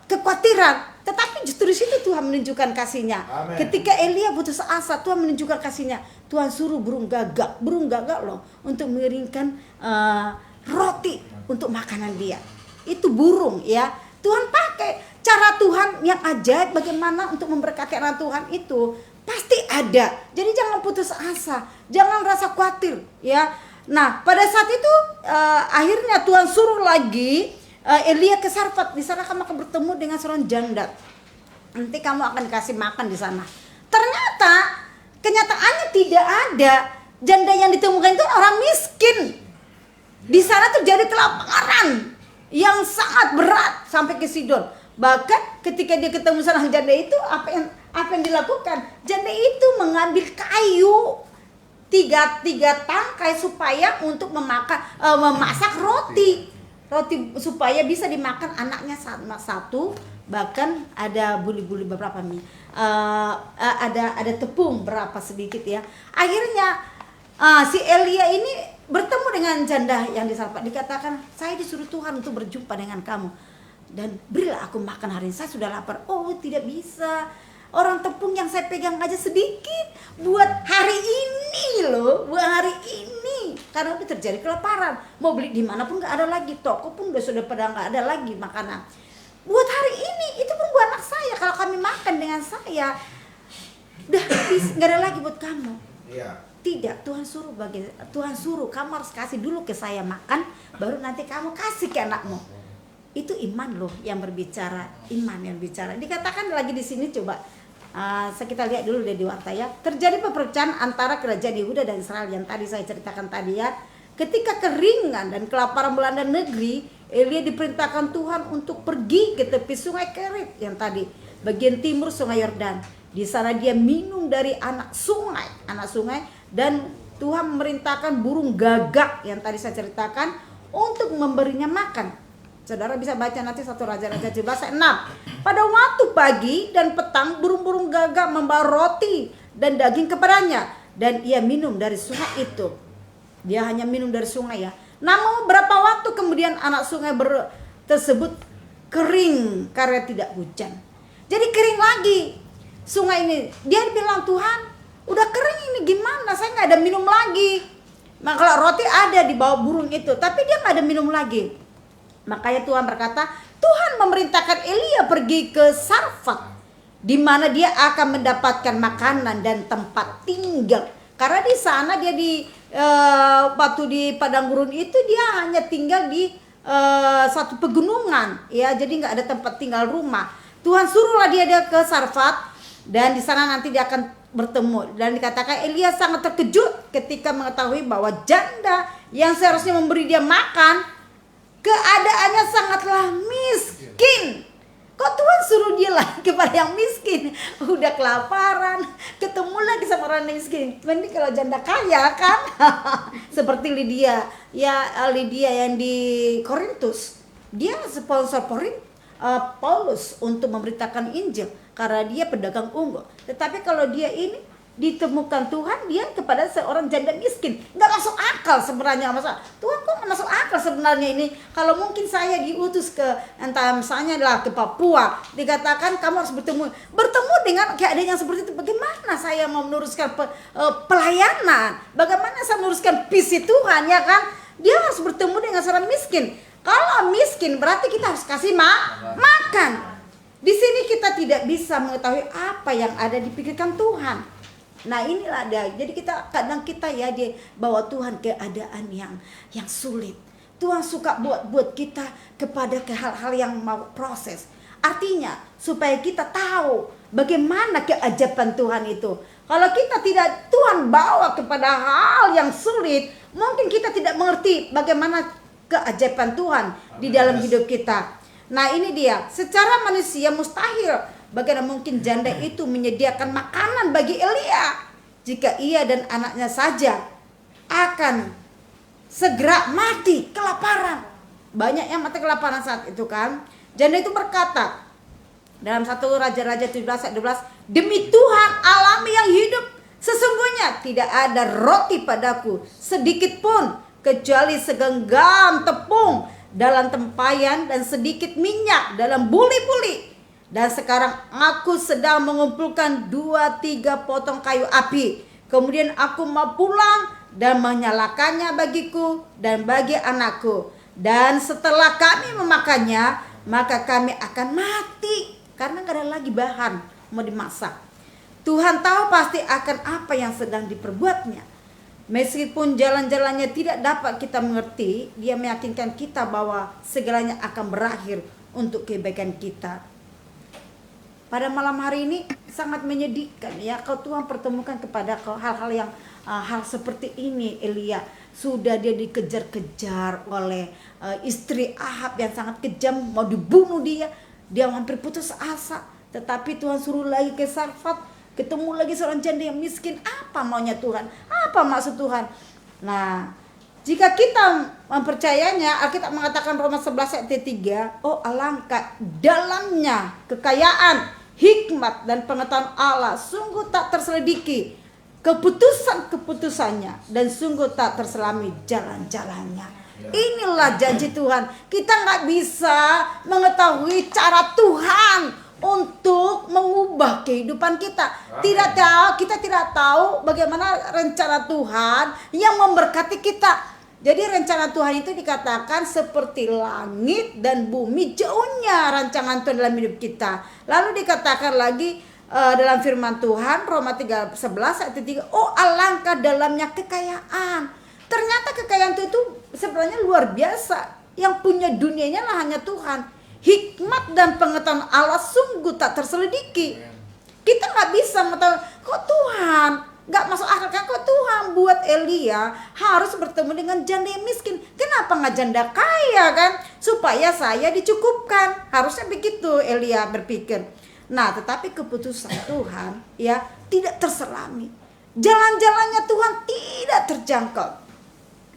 kekhawatiran, tetapi justru di situ Tuhan menunjukkan kasih-Nya. Amen. Ketika Elia putus asa, Tuhan menunjukkan kasih-Nya. Tuhan suruh burung gagak loh, untuk mengiringkan roti untuk makanan dia. Itu burung, ya. Tuhan pakai cara Tuhan yang ajaib bagaimana untuk memberkati anak Tuhan itu. Pasti ada. Jadi jangan putus asa, jangan rasa khawatir, ya. Nah, pada saat itu akhirnya Tuhan suruh lagi Elia ke Sarfat. Di sana kamu akan bertemu dengan seorang janda. Nanti kamu akan dikasih makan di sana. Ternyata kenyataannya tidak ada. Janda yang ditemukan itu orang miskin. Di sana terjadi kelaparan yang sangat berat sampai ke Sidon. Bahkan ketika dia ketemu sama janda itu, apa yang dilakukan? Janda itu mengambil kayu tiga tangkai supaya untuk memasak roti supaya bisa dimakan anaknya satu. Bahkan ada buli-buli beberapa ada tepung berapa sedikit, ya. Akhirnya si Elia ini bertemu dengan janda yang di Sarfat. Dikatakan, saya disuruh Tuhan untuk berjumpa dengan kamu dan berilah aku makan hari ini, saya sudah lapar. Oh, tidak bisa, orang tepung yang saya pegang aja sedikit buat hari ini loh, buat hari ini, karena udah terjadi kelaparan. Mau beli di mana pun nggak ada lagi, toko pun sudah pada nggak ada lagi makanan. Buat hari ini, itu pun buat anak saya. Kalau kami makan dengan saya, udah habis, nggak ada lagi buat kamu. Iya. Tidak, Tuhan suruh kamu harus kasih dulu ke saya makan, baru nanti kamu kasih ke anakmu. Itu iman loh yang berbicara, iman yang bicara. Dikatakan lagi di sini, coba kita lihat dulu deh di Warta, ya. Terjadi perpecahan antara kerajaan Yehuda dan Israel yang tadi saya ceritakan tadi, ya. Ketika keringan dan kelaparan melanda negeri, Elia diperintahkan Tuhan untuk pergi ke tepi sungai Kerit yang tadi, bagian timur sungai Yordan. Di sana dia minum dari anak sungai, dan Tuhan memerintahkan burung gagak yang tadi saya ceritakan untuk memberinya makan. Saudara bisa baca nanti 1 Raja-Raja 17 ayat 6. Pada waktu pagi dan petang burung-burung gagak membawa roti dan daging kepadanya, dan ia minum dari sungai itu. Dia hanya minum dari sungai ya. Namun beberapa waktu kemudian anak sungai tersebut kering karena tidak hujan. Jadi kering lagi sungai ini. Dia bilang, Tuhan udah kering ini gimana, saya nggak ada minum lagi. Maka kalau roti ada di bawah burung itu, tapi dia nggak ada minum lagi. Makanya Tuhan berkata, Tuhan memerintahkan Elia pergi ke Sarfat, di mana dia akan mendapatkan makanan dan tempat tinggal. Karena di sana dia waktu di padang gurun itu dia hanya tinggal di satu pegunungan, ya, jadi nggak ada tempat tinggal rumah. Tuhan suruhlah dia ke Sarfat, dan di sana nanti dia akan bertemu. Dan dikatakan Elia sangat terkejut ketika mengetahui bahwa janda yang seharusnya memberi dia makan, keadaannya sangatlah miskin. Kok Tuhan suruh dia lagi kepada yang miskin? Udah kelaparan, ketemu lagi sama orang yang miskin. Ini kalau janda kaya kan? Seperti Lydia, ya, Lydia yang di Korintus. Dia sponsor Paulus untuk memberitakan Injil karena dia pedagang unggul. Tetapi kalau dia ini ditemukan Tuhan, dia kepada seorang janda miskin. Nggak masuk akal sebenarnya. Masa Tuhan kok nggak masuk akal sebenarnya ini? Kalau mungkin saya diutus ke entah misalnya lah ke Papua, dikatakan kamu harus bertemu dengan keadaan yang seperti itu. Bagaimana saya mau meneruskan pelayanan? Bagaimana saya meneruskan visi Tuhan, ya kan? Dia harus bertemu dengan seorang miskin. Kalau miskin berarti kita harus kasih makan. Di sini kita tidak bisa mengetahui apa yang ada dipikirkan Tuhan. Nah inilah dia. Jadi kadang kita ya dia bawa Tuhan keadaan yang sulit. Tuhan suka buat kita kepada ke hal-hal yang mau proses. Artinya supaya kita tahu bagaimana keajaiban Tuhan itu. Kalau kita tidak Tuhan bawa kepada hal yang sulit, mungkin kita tidak mengerti bagaimana keajaiban Tuhan di dalam hidup kita. Nah ini dia, secara manusia mustahil bagaimana mungkin janda itu menyediakan makanan bagi Elia jika ia dan anaknya saja akan segera mati kelaparan. Banyak yang mati kelaparan saat itu kan. Janda itu berkata dalam 1 Raja-Raja 17 ayat 12, demi Tuhan Allahmu yang hidup, sesungguhnya tidak ada roti padaku sedikit pun kecuali segenggam tepung dalam tempayan dan sedikit minyak dalam buli-buli. Dan sekarang aku sedang mengumpulkan 2-3 potong kayu api. Kemudian aku mau pulang dan menyalakannya bagiku dan bagi anakku. Dan setelah kami memakannya, maka kami akan mati. Karena gak ada lagi bahan mau dimasak. Tuhan tahu pasti akan apa yang sedang diperbuatnya. Meskipun jalan-jalannya tidak dapat kita mengerti, dia meyakinkan kita bahwa segalanya akan berakhir untuk kebaikan kita. Pada malam hari ini sangat menyedihkan ya, kalau Tuhan pertemukan kepada hal-hal yang hal seperti ini. Elia sudah dia dikejar-kejar oleh istri Ahab yang sangat kejam, mau dibunuh dia hampir putus asa. Tetapi Tuhan suruh lagi ke Sarfat, ketemu lagi seorang janda yang miskin. Apa maunya Tuhan? Apa maksud Tuhan? Nah, jika kita mempercayainya, Alkitab mengatakan Roma 11 ayat 3, oh alangkah dalamnya kekayaan, hikmat dan pengetahuan Allah, sungguh tak terselidiki keputusan-keputusannya, dan sungguh tak terselami jalan-jalannya. Inilah janji Tuhan. Kita nggak bisa mengetahui cara Tuhan untuk mengubah kehidupan kita. Kita tidak tahu bagaimana rencana Tuhan yang memberkati kita. Jadi rencana Tuhan itu dikatakan seperti langit dan bumi, jauhnya rancangan Tuhan dalam hidup kita. Lalu dikatakan lagi dalam firman Tuhan Roma 3:11 ayat 3, oh alangkah dalamnya kekayaan. Ternyata kekayaan itu sebenarnya luar biasa. Yang punya dunianya lah hanya Tuhan. Hikmat dan pengetahuan Allah sungguh tak terselidiki. Kita nggak bisa mengetahui kok Tuhan nggak masuk akal kan, kok Tuhan buat Elia harus bertemu dengan janda yang miskin. Kenapa nggak janda kaya kan, supaya saya dicukupkan. Harusnya begitu Elia berpikir. Nah tetapi keputusan Tuhan ya tidak terselami. Jalan-jalannya Tuhan tidak terjangkau.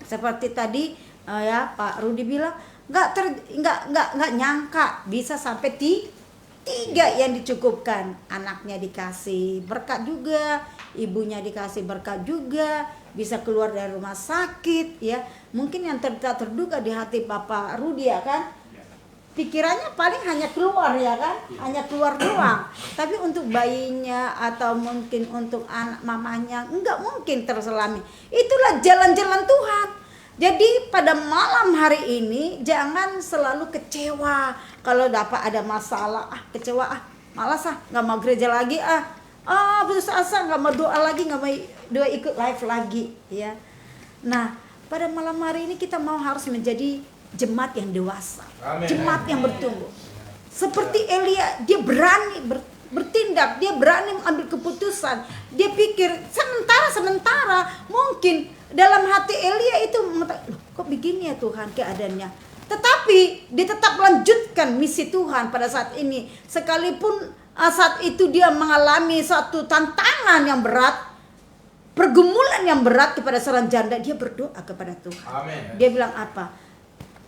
Seperti tadi ya Pak Rudi bilang nggak nyangka bisa sampai tiga yang dicukupkan. Anaknya dikasih berkat juga, ibunya dikasih berkat juga, bisa keluar dari rumah sakit ya. Mungkin yang terduga di hati Bapak Rudi ya kan, pikirannya paling hanya keluar ya kan, hanya keluar doang. Tapi untuk bayinya atau mungkin untuk anak mamanya enggak mungkin terselami. Itulah jalan-jalan Tuhan. Jadi pada malam hari ini jangan selalu kecewa kalau dapat ada masalah, kecewa, malas nggak mau gereja lagi, putus asa, nggak mau doa lagi, nggak mau doa ikut live lagi ya. Nah pada malam hari ini kita mau harus menjadi jemaat yang dewasa, jemaat yang bertumbuh. Seperti Elia, dia berani bertindak, dia berani mengambil keputusan. Dia pikir sementara mungkin dalam hati Elia itu kok begini ya Tuhan keadaannya. Tetapi dia tetap melanjutkan misi Tuhan pada saat ini. Sekalipun saat itu dia mengalami suatu tantangan yang berat, pergumulan yang berat kepada seorang janda, dia berdoa kepada Tuhan. Amin. Dia bilang apa?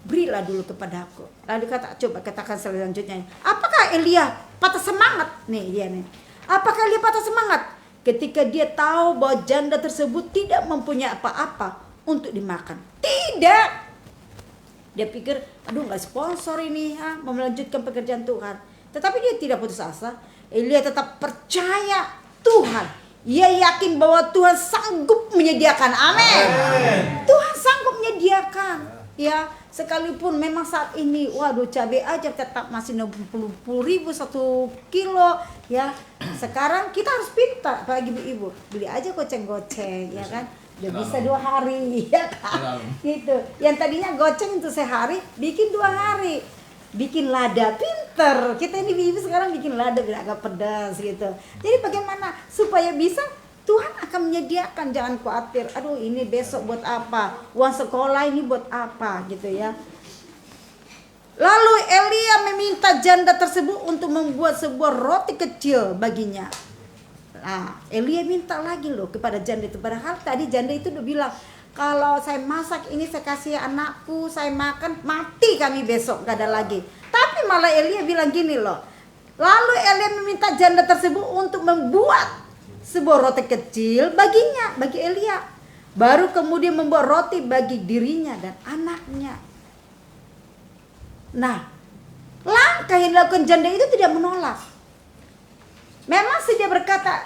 Berilah dulu kepadaku. Lalu coba katakan selanjutnya. Apakah Elia patah semangat? Nih dia nih. Apakah Elia patah semangat? Ketika dia tahu bahwa janda tersebut tidak mempunyai apa-apa untuk dimakan. Tidak. Dia pikir, aduh nggak sponsor ini, mau melanjutkan pekerjaan Tuhan. Tetapi dia tidak putus asa. Elia tetap percaya Tuhan. Ia yakin bahwa Tuhan sanggup menyediakan. Amin. Tuhan sanggup menyediakan. Ya, sekalipun memang saat ini, waduh cabai aja tetap masih 60.000 1 kilo ya. Sekarang kita harus pintar, apalagi ibu-ibu, beli aja goceng-goceng ya kan. Udah bisa 2 hari ya kan. Gitu. Yang tadinya goceng untuk sehari, bikin 2 hari. Bikin lada, pinter. Kita ini ibu sekarang bikin lada biar agak pedas gitu. Jadi bagaimana supaya bisa Tuhan akan menyediakan, jangan khawatir. Aduh ini besok buat apa? Uang sekolah ini buat apa gitu ya. Lalu Elia meminta janda tersebut untuk membuat sebuah roti kecil baginya. Nah, Elia minta lagi loh kepada janda itu. Padahal tadi janda itu udah bilang, kalau saya masak ini saya kasih anakku, saya makan, mati kami besok, gak ada lagi. Tapi malah Elia bilang gini loh. Lalu Elia meminta janda tersebut untuk membuat sebuah roti kecil baginya, bagi Elia. Baru kemudian membuat roti bagi dirinya dan anaknya. Nah, langkah yang dilakukan janda itu tidak menolak. Memang sih dia berkata,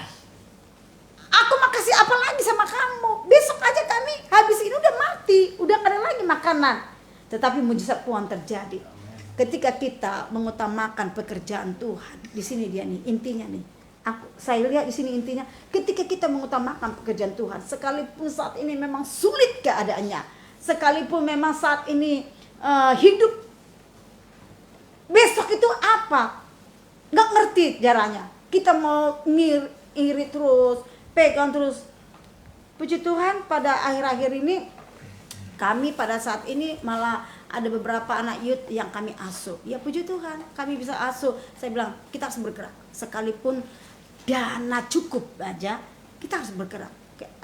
aku mau kasih apa lagi sama kamu? Besok aja kami habis ini udah mati, udah gak ada lagi makanan. Tetapi mujizat Tuhan terjadi ketika kita mengutamakan pekerjaan Tuhan. Di sini dia nih intinya nih. Saya lihat di sini intinya, ketika kita mengutamakan pekerjaan Tuhan, sekalipun saat ini memang sulit keadaannya, sekalipun memang saat ini hidup, besok itu apa? Nggak ngerti caranya. Kita mau iri terus, pegang terus. Puji Tuhan pada akhir-akhir ini, kami pada saat ini malah ada beberapa anak youth yang kami asuh. Ya puji Tuhan, kami bisa asuh. Saya bilang, kita harus bergerak. Sekalipun dana cukup aja, kita harus bergerak.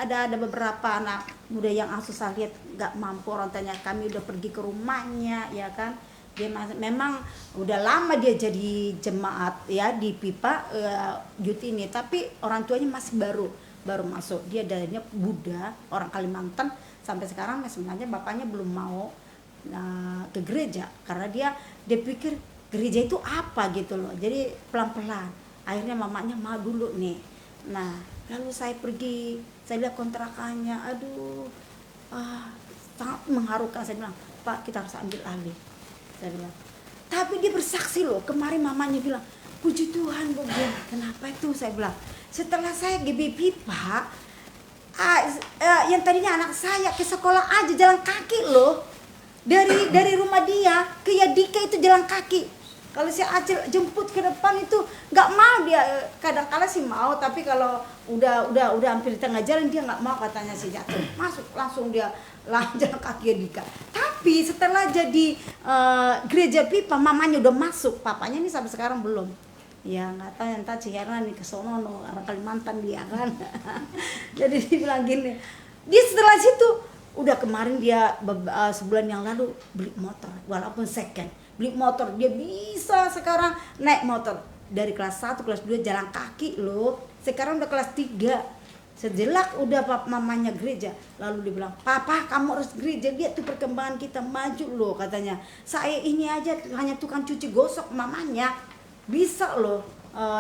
Ada beberapa anak muda yang asuh saya lihat nggak mampu, orang tanya kami udah pergi ke rumahnya ya kan. Dia memang udah lama dia jadi jemaat ya di Pipa youth ini, tapi orang tuanya masih baru masuk. Dia darinya Buddha, orang Kalimantan, sampai sekarang sebenarnya bapaknya belum mau ke gereja karena dia pikir gereja itu apa gitu loh. Jadi pelan-pelan. Akhirnya mamanya mau dulu nih. Nah, lalu saya pergi, saya lihat kontrakannya, aduh, sangat mengharukan. Saya bilang, Pak, kita harus ambil alih. Saya bilang, tapi dia bersaksi loh. Kemarin mamanya bilang, puji Tuhan, Bu. Kenapa itu? Saya bilang, setelah saya GBP Pak, yang tadinya anak saya ke sekolah aja jalan kaki loh. Dari rumah dia ke Yadika itu jalan kaki. Kalau si Acil jemput ke depan itu nggak mau dia, kadang-kala sih mau, tapi kalau udah hampir di tengah jalan dia nggak mau katanya si jatuh. Masuk langsung dia jalan kaki Dika. Tapi setelah jadi gereja Pipa, mamanya udah masuk, papanya ini sampai sekarang belum. Ya nggak tahu, entah Ciherna nih ke sono orang Kalimantan dia kan. Jadi dia bilang gini, dia setelah situ Udah kemarin dia sebulan yang lalu beli motor, walaupun second. Beli motor, dia bisa sekarang naik motor. Dari kelas 1, kelas 2 jalan kaki loh. Sekarang udah kelas 3. Sejelak udah mamanya gereja. Lalu dia bilang, "Papa, kamu harus gereja, lihat tuh perkembangan kita maju loh," katanya. "Saya ini aja hanya tukang cuci gosok, mamanya bisa loh.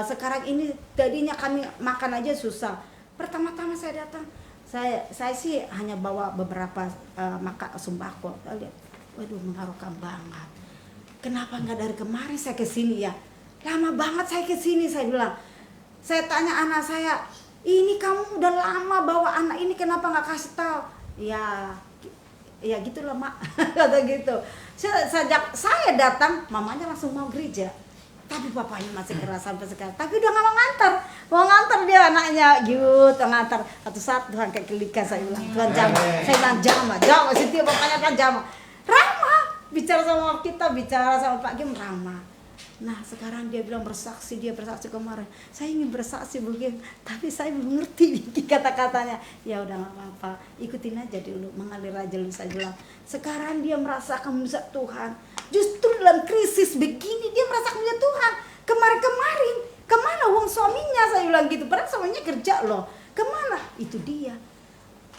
Sekarang ini tadinya kami makan aja susah." Pertama-tama saya datang, saya sih hanya bawa beberapa makan sembako. Saya lihat, waduh, mengharukan banget. Kenapa nggak dari kemarin saya kesini ya? Lama banget saya kesini, saya bilang. Saya tanya anak saya, "Ini kamu udah lama bawa anak ini, kenapa nggak kasih tahu?" Ya gitulah mak, kata gitu. Sejak saya datang, mamanya langsung mau gereja. Tapi bapaknya masih keras sampai sekarang. Tapi udah nggak mau ngantar dia anaknya, gitu ngantar. Satu Tuhan kayak kelikan, saya bilang, "Tuhan jamah." Saya bilang, "Jamah, setiap bapaknya kan jamah." Ramah, bicara sama kita, bicara sama Pak Gim ramah. Nah sekarang dia bilang bersaksi, dia bersaksi kemarin. Saya ingin bersaksi begini, tapi saya belum ngerti kata-katanya. Ya udah nggak apa-apa, ikutin aja dulu, mengalir aja dulu, saya bilang. Sekarang dia merasakan mujizat Tuhan. Justru dalam krisis begini dia merasakan mujizat Tuhan. Kemarin kemana uang suaminya, saya bilang gitu. Padahal suaminya kerja loh. Kemana? Itu dia.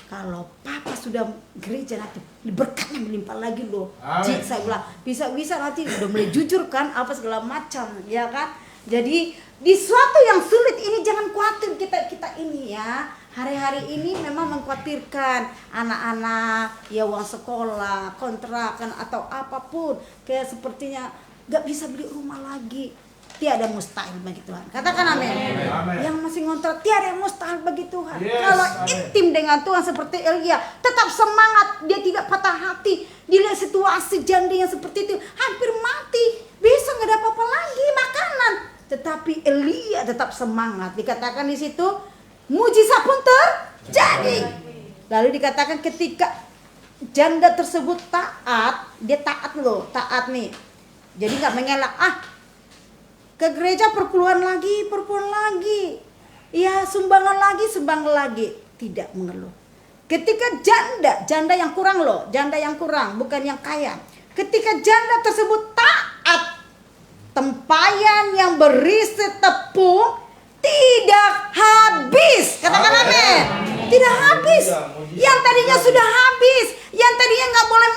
Kalau papa sudah gereja nanti berkatnya melimpah lagi loh. Jadi saya bilang bisa nanti udah mulai jujur kan apa segala macam ya kan. Jadi di suatu yang sulit ini jangan khawatir kita ini ya. Hari-hari ini memang mengkhawatirkan anak-anak ya, uang sekolah, kontrakan atau apapun. Kayak sepertinya gak bisa beli rumah lagi. Tiada mustahil bagi Tuhan. Katakan amin. Yang masih ngontrak, tiada yang mustahil bagi Tuhan. Kalau intim dengan Tuhan seperti Elia, tetap semangat, dia tidak patah hati. Dilihat situasi janda yang seperti itu, hampir mati, besok nggak ada apa-apa lagi makanan. Tetapi Elia tetap semangat. Dikatakan di situ, mujizat pun terjadi. Lalu dikatakan ketika janda tersebut taat, dia taat loh, taat nih. Jadi nggak mengelak, ke gereja perpuluhan lagi, ya sumbangan lagi, tidak mengeluh. Ketika janda yang kurang loh, janda yang kurang, bukan yang kaya. Ketika janda tersebut taat, tempayan yang berisi tepung tidak habis. Katakan amin. Tidak habis. Yang tadinya sudah habis, yang tadinya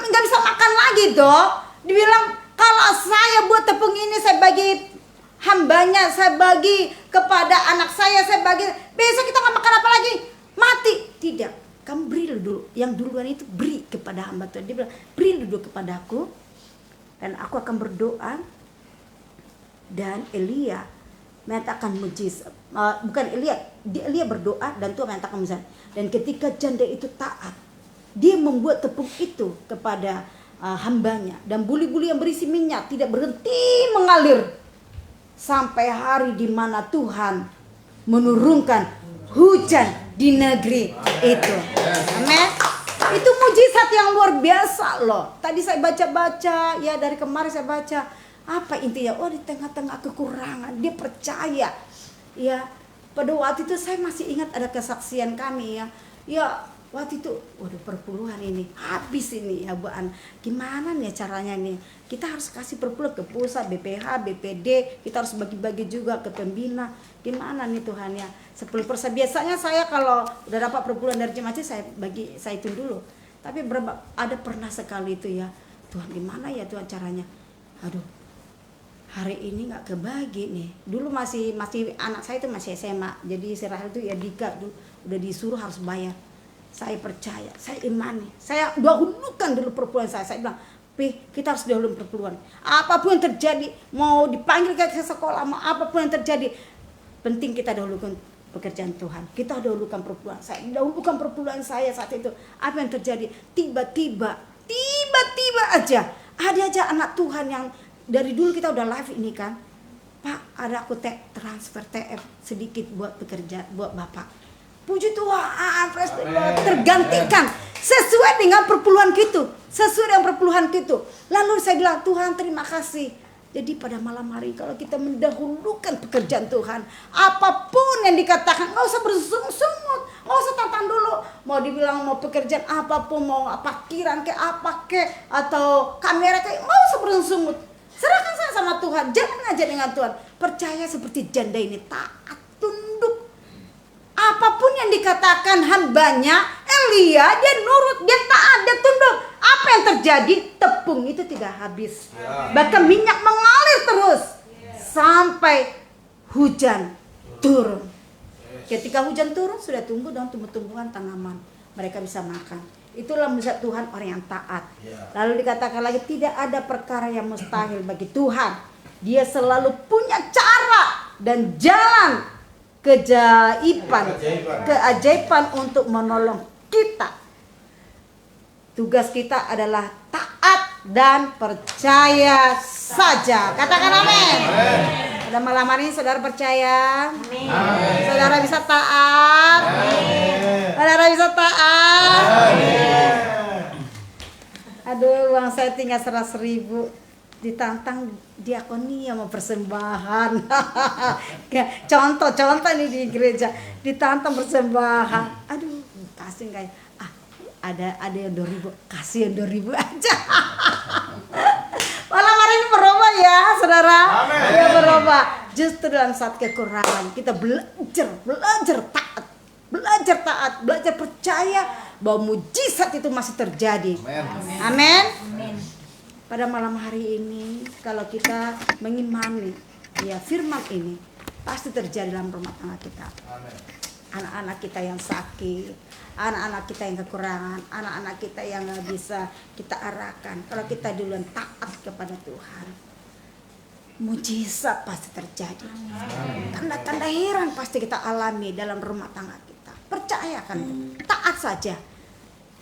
nggak bisa makan lagi dong. Dibilang kalau saya buat tepung ini saya bagi hambanya, saya bagi kepada anak saya bagi, besok kita nggak makan apa lagi, mati. Tidak, kamu beri dulu, yang duluan itu beri kepada hamba Tuhan. Dia bilang, beri dulu kepadaku dan aku akan berdoa. Dan Elia menyatakan mujizat, bukan Elia berdoa dan Tuhan menyatakan mujizat. Dan ketika janda itu taat, dia membuat tepung itu kepada hambanya, dan buli-buli yang berisi minyak tidak berhenti mengalir sampai hari di mana Tuhan menurunkan hujan di negeri itu. Amin. Itu mujizat yang luar biasa loh. Tadi saya baca-baca, ya dari kemarin saya baca. Apa intinya? Oh, di tengah-tengah kekurangan dia percaya. Ya, pada waktu itu saya masih ingat ada kesaksian kami ya. Ya, waktu itu, waduh perpuluhan ini habis ini ya Bu An. Gimana nih caranya nih? Kita harus kasih perpuluhan ke pusat, BPH, BPD. Kita harus bagi-bagi juga ke pembina. Gimana nih Tuhan ya? 10%. Biasanya saya kalau udah dapat perpuluhan dari jemaat saya hitung dulu. Tapi ada pernah sekali itu ya. Tuhan gimana ya Tuhan caranya? Aduh, hari ini nggak kebagi nih. Dulu masih anak saya itu masih SMA. Jadi si Rahel itu ya Dika udah disuruh harus bayar. Saya percaya, saya imani, saya dahulukan dulu perpuluhan saya. Saya bilang, kita harus dahulukan perpuluhan. Apapun yang terjadi, mau dipanggil ke sekolah, mau apapun yang terjadi, penting kita dahulukan pekerjaan Tuhan. Kita dahulukan perpuluhan. Saya dahulukan perpuluhan saya saat itu. Apa yang terjadi? Tiba-tiba aja ada aja anak Tuhan yang dari dulu kita udah live ini kan, Pak, ada aku transfer TF sedikit buat pekerja, buat Bapak. Puji Tuhan, tergantikan sesuai dengan perpuluhan gitu, Lalu saya bilang, Tuhan terima kasih. Jadi pada malam hari kalau kita mendahulukan pekerjaan Tuhan, apapun yang dikatakan, nggak usah bersungut-sungut, Nggak usah tantang dulu. Mau dibilang mau pekerjaan apapun, mau parkiran ke apa ke, atau kamera ke, mau usah bersungut. Serahkan saja sama Tuhan. Jangan aja dengan Tuhan. Percaya seperti janda ini, taat, tunduk. Apapun yang dikatakan hambanya Elia, dia nurut, dia taat, dia tunduk. Apa yang terjadi? Tepung itu tidak habis. Bahkan minyak mengalir terus sampai hujan turun. Ketika hujan turun, sudah tumbuh dong tumbuh-tumbuhan tanaman. Mereka bisa makan. Itulah mujizat Tuhan, orang yang taat. Lalu dikatakan lagi, tidak ada perkara yang mustahil bagi Tuhan. Dia selalu punya cara dan jalan keajaiban untuk menolong kita. Tugas kita adalah taat dan percaya saja. Katakan amin. Pada malam hari ini saudara percaya? Amin. Saudara bisa taat? Amin. Saudara bisa taat? Amin. Aduh, uang saya tinggal 100.000. Ditantang diakonia mau persembahan. Contoh nih di gereja, ditantang persembahan. Aduh, kasih kayak ada yang 2.000, kasih yang 2.000 aja. Malam hari ini berubah ya, saudara. Amin. Ya berubah. Justru dalam saat kekurangan kita belajar taat, belajar percaya bahwa mujizat itu masih terjadi. Amin. Amin. Pada malam hari ini, kalau kita mengimani ya firman ini, pasti terjadi dalam rumah tangga kita. Anak-anak kita yang sakit, anak-anak kita yang kekurangan, anak-anak kita yang nggak bisa kita arahkan. Kalau kita duluan taat kepada Tuhan, mujizat pasti terjadi. Tanda-tanda heran pasti kita alami dalam rumah tangga kita. Percayakan, taat saja.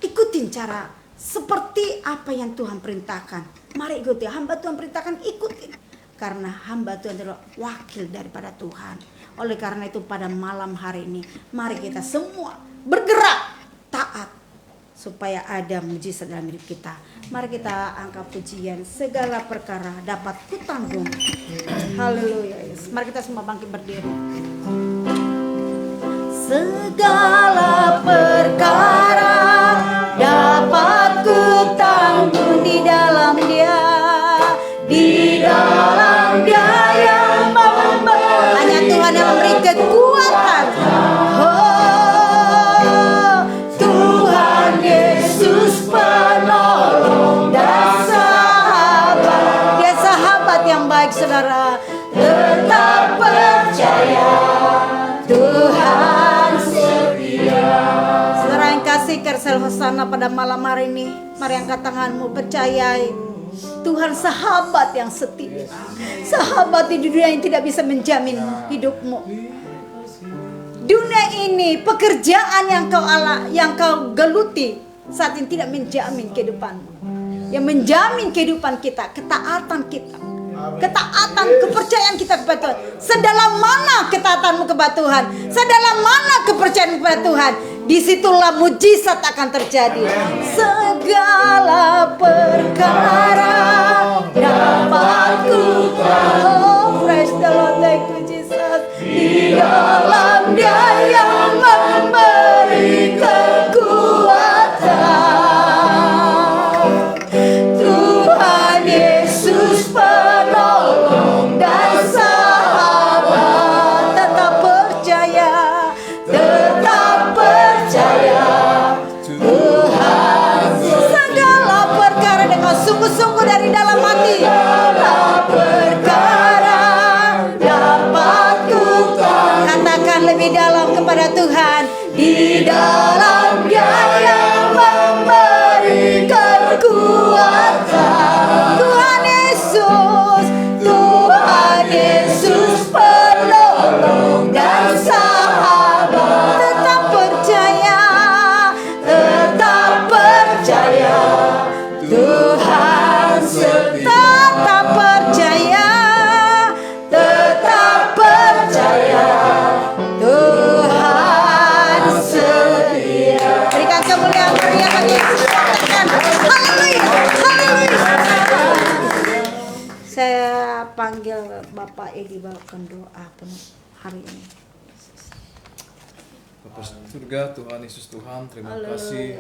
Ikutin cara seperti apa yang Tuhan perintahkan. Mari ikuti, hamba Tuhan perintahkan, ikutin. Karena hamba Tuhan adalah wakil daripada Tuhan. Oleh karena itu pada malam hari ini, mari kita semua bergerak, taat, supaya ada mujizat dalam hidup kita. Mari kita angkat pujian, segala perkara dapat kutanggung. Haleluya. Mari kita semua bangkit berdiri. Segala perkara dapat kutanggung di dalam Dia, di dalam Dia yang memberi. Hanya Tuhan yang memberi kekuatan. Oh, Tuhan Yesus penolong dan sahabat. Dia sahabat yang baik, saudara. Tetap percaya, Tuhan setia. Saudara yang kasih Kersel Hosana pada malam hari ini, mari angkat tanganmu, percayai Tuhan sahabat yang setia. Sahabat di dunia yang tidak bisa menjamin hidupmu. Dunia ini, pekerjaan yang kau geluti saat ini tidak menjamin kehidupanmu. Yang menjamin kehidupan kita, ketaatan kita. Ketaatan, kepercayaan kita kepada Tuhan. Sedalam mana ketaatanmu kepada Tuhan, sedalam mana kepercayaanmu kepada Tuhan, disitulah mujizat akan terjadi. Segala perkara dapat kutanggung. Praise the Lord, thank you Jesus. Di dalam Dia yang memberi kekuatan. Tuhan Yesus penolong dan sahabat. Tetap percaya, tetap percaya. Tuhan segala perkara dengan sungguh-sungguh dari dalam hati. Segala perkara dapat kutanggung. Katakan lebih dalam kepada Tuhan. Di dalam Dia yang memberi kekuatan. Tuhan Yesus, Tuhan Yesus penolong dan sahabat. Tetap percaya, tetap percaya. Tuhan tetap percaya, tetap percaya. Tuhan setia. Berikan kemuliaan Maria bagi Yesus. Haleluya, haleluya. Saya panggil Bapak Edi bawakan doa penuh hari ini. Bapa surga, Tuhan Yesus Tuhan, terima kasih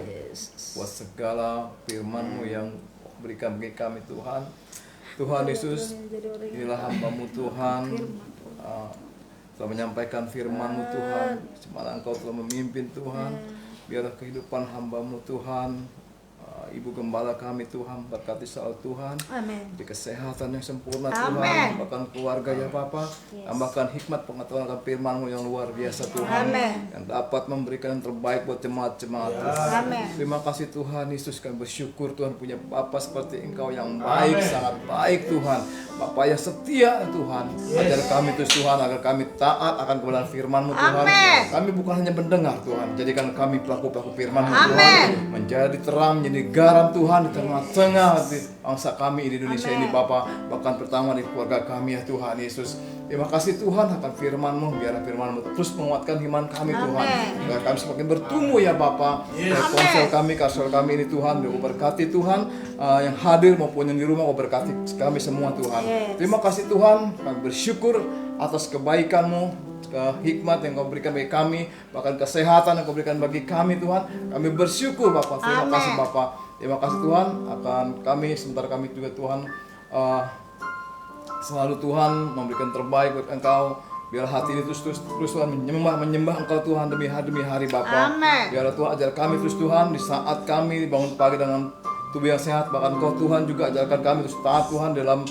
buat segala firman-Mu yang berikan bagi kami Tuhan. Tuhan Yesus, inilah hamba-Mu Tuhan, telah menyampaikan firman-Mu Tuhan, semalam Engkau telah memimpin Tuhan, biarlah kehidupan hamba-Mu Tuhan, Ibu Gembala kami Tuhan, berkati selalu Tuhan, di kesehatan yang sempurna Tuhan, tambahkan keluarga ya Bapa, tambahkan hikmat pengetahuan akan firman-Mu yang luar biasa Tuhan, yang dapat memberikan yang terbaik buat jemaat-jemaat Tuhan. Terima kasih Tuhan Yesus, kami bersyukur Tuhan punya Bapa seperti Engkau yang baik, sangat baik Tuhan, Bapa yang setia Tuhan, ajar kami terus Tuhan, agar kami taat akan kebenaran firman-Mu Tuhan. Kami bukan hanya mendengar Tuhan, jadikan kami pelaku-pelaku firman-Mu Tuhan, menjadi terang, menjadi garam Tuhan di tengah-tengah bangsa kami di Indonesia ini Bapa, bahkan pertama di keluarga kami ya Tuhan Yesus. Terima kasih Tuhan akan firman-Mu, biarlah firman-Mu terus menguatkan iman kami Tuhan, agar kami semakin bertumbuh ya Bapa. Konsel kami, kasel kami ini Tuhan, Kau berkati Tuhan, yang hadir maupun yang di rumah Kau berkati kami semua Tuhan. Terima kasih Tuhan, kami bersyukur atas kebaikan-Mu, hikmat yang Kau berikan bagi kami, bahkan kesehatan yang Kau berikan bagi kami Tuhan. Kami bersyukur Bapa. Terima kasih Bapa. Terima kasih Tuhan akan kami, sebentar kami juga Tuhan, selalu Tuhan memberikan terbaik buat Engkau. Biar hati ini terus Tuhan menyembah Engkau Tuhan demi hari Bapa. Biarlah Tuhan ajar kami terus Tuhan di saat kami bangun pagi dengan tubuh yang sehat, bahkan Engkau Tuhan juga ajarkan kami terus taat Tuhan dalam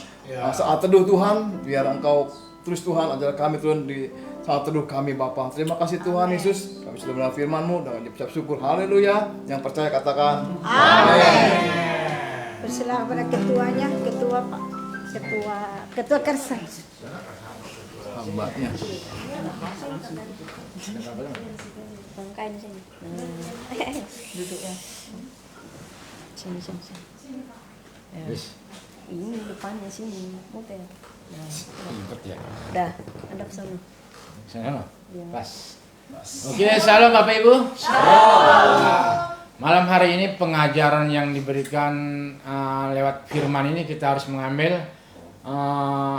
saat teduh Tuhan. Biar Engkau terus Tuhan ajar kami Tuhan di saat teduh kami Bapa. Terima kasih Tuhan Yesus, kami sudah mendengar firman-Mu dan ucap syukur. Haleluya. Yang percaya katakan amin. Persilakan kepada ketuanya, ketua Kersel. hambanya. Bangkai di sini. Duduk ya. Sini. Ini depannya sini, muter. Ribet ya. Dah, ada kesana. Sana. Pas. Oke, salam Bapak Ibu. Malam hari ini pengajaran yang diberikan lewat firman ini, kita harus mengambil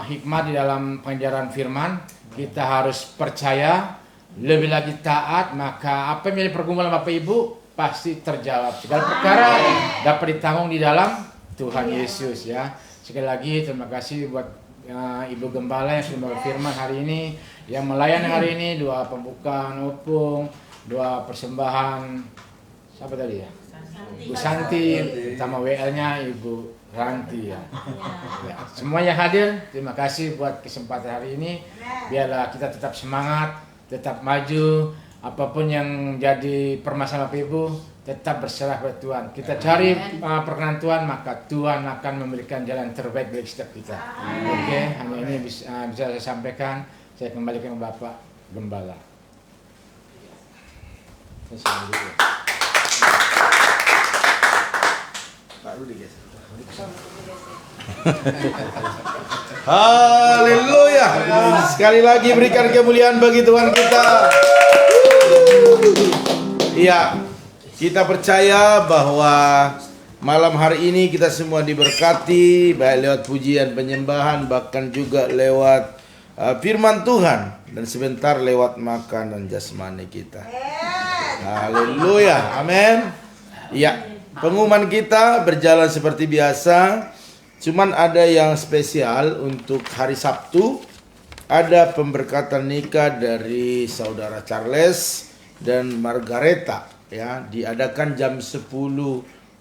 hikmat di dalam pengajaran firman. Kita harus percaya, lebih lagi taat, maka apa yang menjadi pergumulan Bapak Ibu pasti terjawab. Segala perkara dapat ditanggung di dalam Tuhan Yesus ya. Sekali lagi terima kasih buat Ibu Gembala yang sudah berfirman hari ini, yang melayani hari ini, doa pembukaan opung, doa persembahan, siapa tadi ya? Bu Santi, sama WL-nya Ibu Ranti ya. Semua yang hadir, terima kasih buat kesempatan hari ini. Biarlah kita tetap semangat, tetap maju, apapun yang jadi permasalahan Bapak Ibu, tetap berserah pada Tuhan. Kita cari perkenan Tuhan, maka Tuhan akan memberikan jalan terbaik bagi setiap kita. Oke, hanya ini bisa saya sampaikan. Saya kembalikan ke Bapak Gembala. Haleluya. Sekali lagi berikan kemuliaan bagi Tuhan kita. Iya, kita percaya bahwa malam hari ini kita semua diberkati, baik lewat pujian penyembahan, bahkan juga lewat firman Tuhan, dan sebentar lewat makanan jasmani kita. Haleluya, amin. Ya, pengumuman kita berjalan seperti biasa. Cuman ada yang spesial untuk hari Sabtu. Ada pemberkatan nikah dari saudara Charles dan Margareta ya, diadakan jam 10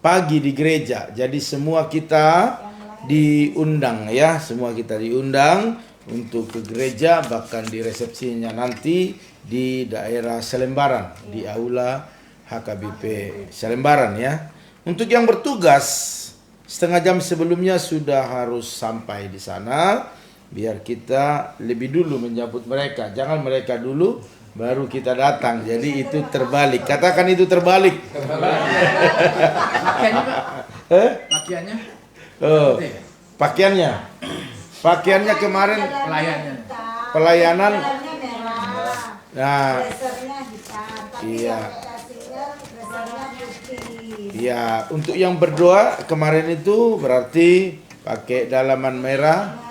pagi di gereja. Jadi semua kita diundang ya, semua kita diundang untuk ke gereja, bahkan di resepsinya nanti di daerah Selembaran, di aula HKBP Selembaran ya. Untuk yang bertugas, setengah jam sebelumnya sudah harus sampai di sana, biar kita lebih dulu menyambut mereka. Jangan mereka dulu baru kita datang. Jadi itu terbalik. Katakan itu terbalik. Pakaiannya Pak? Pakaiannya? Oh, pakaiannya. Pakaiannya kemarin pelayanan. Nah, iya. Ya, untuk yang berdoa kemarin itu berarti pakai dalaman merah.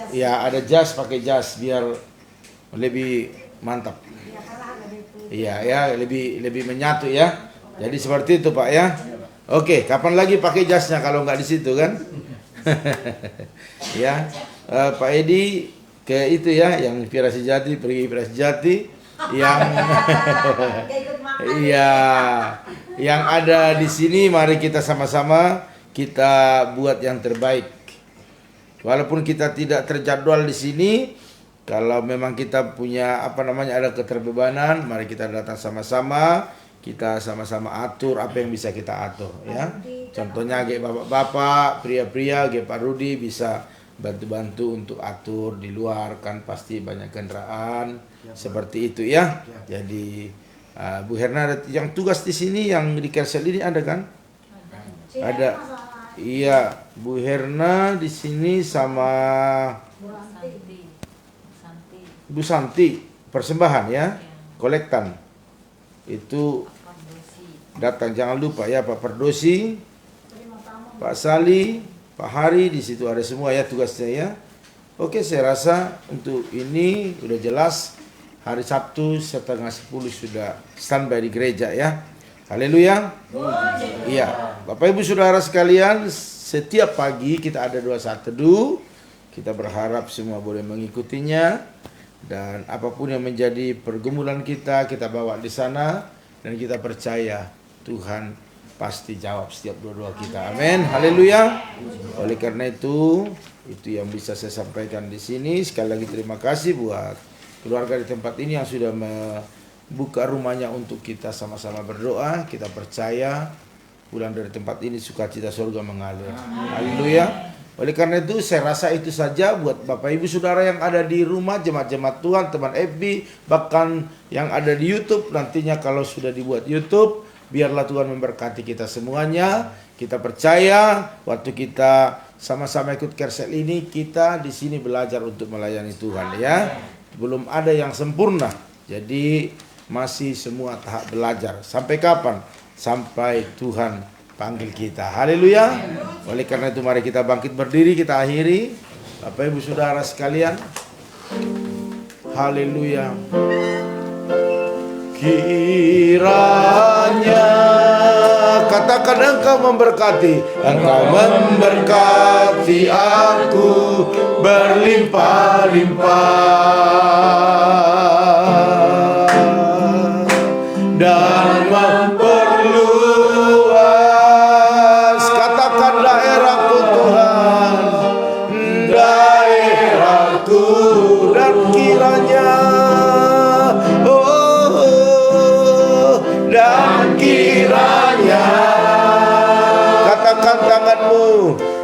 Ya, ada jas, pakai jas biar lebih mantap. Iya ya, lebih menyatu ya. Jadi seperti itu Pak ya. Oke, kapan lagi pakai jasnya kalau nggak di situ kan? Ya, Pak Edi ke itu ya, yang Inspirasi Jati, pergi Inspirasi Jati, yang iya, yang ada di sini mari kita sama-sama kita buat yang terbaik. Walaupun kita tidak terjadwal di sini, kalau memang kita punya ada keterbebanan, mari kita datang sama-sama, kita sama-sama atur apa yang bisa kita atur ya. Contohnya bapak-bapak, pria-pria, Pak Rudi bisa bantu-bantu untuk atur di luar, kan pasti banyak kendaraan seperti itu ya. Jadi Bu Herna ada yang tugas di sini, yang di Kersel ini ada kan? Ada. Iya, Bu Herna di sini sama Bu Santi, persembahan ya, kolektan. Itu datang, jangan lupa ya, Pak Perdosi, Pak Sali, Pak Hari, di situ ada semua ya tugasnya ya. Oke, saya rasa untuk ini udah jelas. Hari Sabtu setengah 10 sudah standby di gereja ya. Haleluya. Iya, Bapak Ibu Saudara sekalian, setiap pagi kita ada doa saat teduh. Kita berharap semua boleh mengikutinya. Dan apapun yang menjadi pergumulan kita bawa di sana, dan kita percaya Tuhan pasti jawab setiap doa-doa kita. Amin. Haleluya. Oleh karena itu yang bisa saya sampaikan di sini. Sekali lagi terima kasih buat keluarga di tempat ini yang sudah membuka rumahnya untuk kita sama-sama berdoa. Kita percaya pulang dari tempat ini sukacita surga mengalir. Haleluya. Oleh karena itu saya rasa itu saja buat Bapak Ibu Saudara yang ada di rumah, jemaat-jemaat Tuhan, teman FB, bahkan yang ada di YouTube. Nantinya kalau sudah dibuat YouTube, biarlah Tuhan memberkati kita semuanya. Kita percaya waktu kita sama-sama ikut Kersel ini, kita di sini belajar untuk melayani Tuhan ya. Belum ada yang sempurna. Jadi masih semua tahap belajar. Sampai kapan? Sampai Tuhan panggil kita. Haleluya. Oleh karena itu mari kita bangkit berdiri, kita akhiri. Bapak Ibu Saudara sekalian. Haleluya. Kiranya katakan Engkau memberkati aku berlimpah-limpah dan memperluas, katakan daerahku Tuhan, daerahku, dan kiranya dan kiranya katakan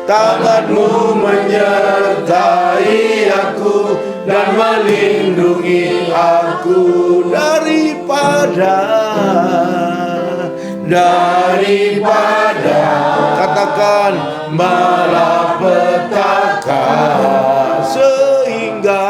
tanganmu menyertai aku dan melindungi aku daripada katakan malapetaka sehingga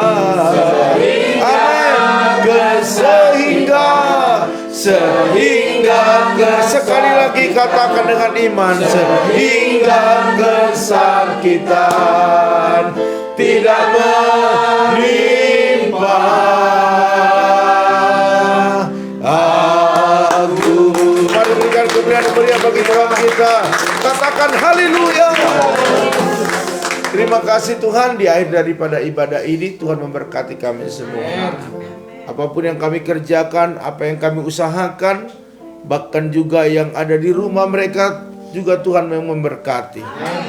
sekali lagi katakan dengan iman, sehingga kesakitan tidak menimpa aku. Mari berikan kemuliaan meriah bagi Tuhan kita. Katakan haleluya. Terima kasih Tuhan, di akhir daripada ibadah ini Tuhan memberkati kami semua. Apapun yang kami kerjakan, apa yang kami usahakan, bahkan juga yang ada di rumah mereka juga Tuhan yang memberkati.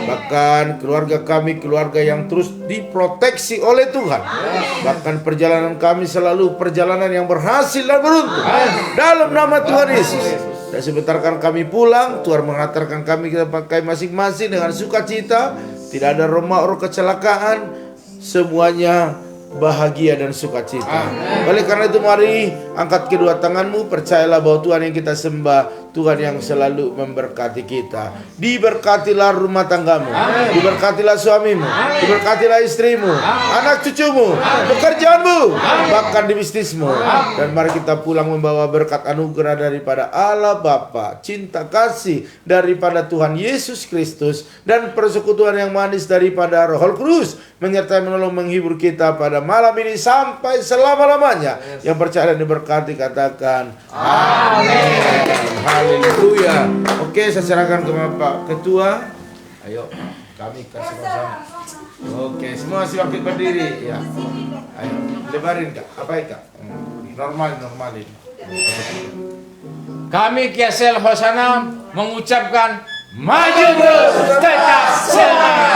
Bahkan keluarga kami, keluarga yang terus diproteksi oleh Tuhan. Bahkan perjalanan kami selalu perjalanan yang berhasil dan beruntung dalam nama Tuhan Yesus. Dan sebentar kan kami pulang, Tuhan mengantarkan kami ke tempat kami masing-masing dengan sukacita. Tidak ada roh kecelakaan, semuanya bahagia dan sukacita. Oleh karena itu mari angkat kedua tanganmu, percayalah bahwa Tuhan yang kita sembah, Tuhan yang selalu memberkati kita. Diberkatilah rumah tanggamu, diberkatilah suamimu, diberkatilah istrimu, anak cucumu, pekerjaanmu, bahkan di bisnismu. Dan mari kita pulang membawa berkat anugerah daripada Allah Bapa, cinta kasih daripada Tuhan Yesus Kristus, dan persekutuan yang manis daripada Roh Kudus menyertai menolong menghibur kita pada malam ini sampai selama-lamanya. Yang percaya dan diberkati memberkati, katakan amin. Haleluya. Oke, saya serahkan ke Bapak Ketua. Ayo, kami kasih sama-sama. Oke, semua silakan berdiri ya. Ayo, lebarin Kak. Apa ya Kak? Normalin. Kami Kiasel Hosana mengucapkan maju terus, tetap semangat.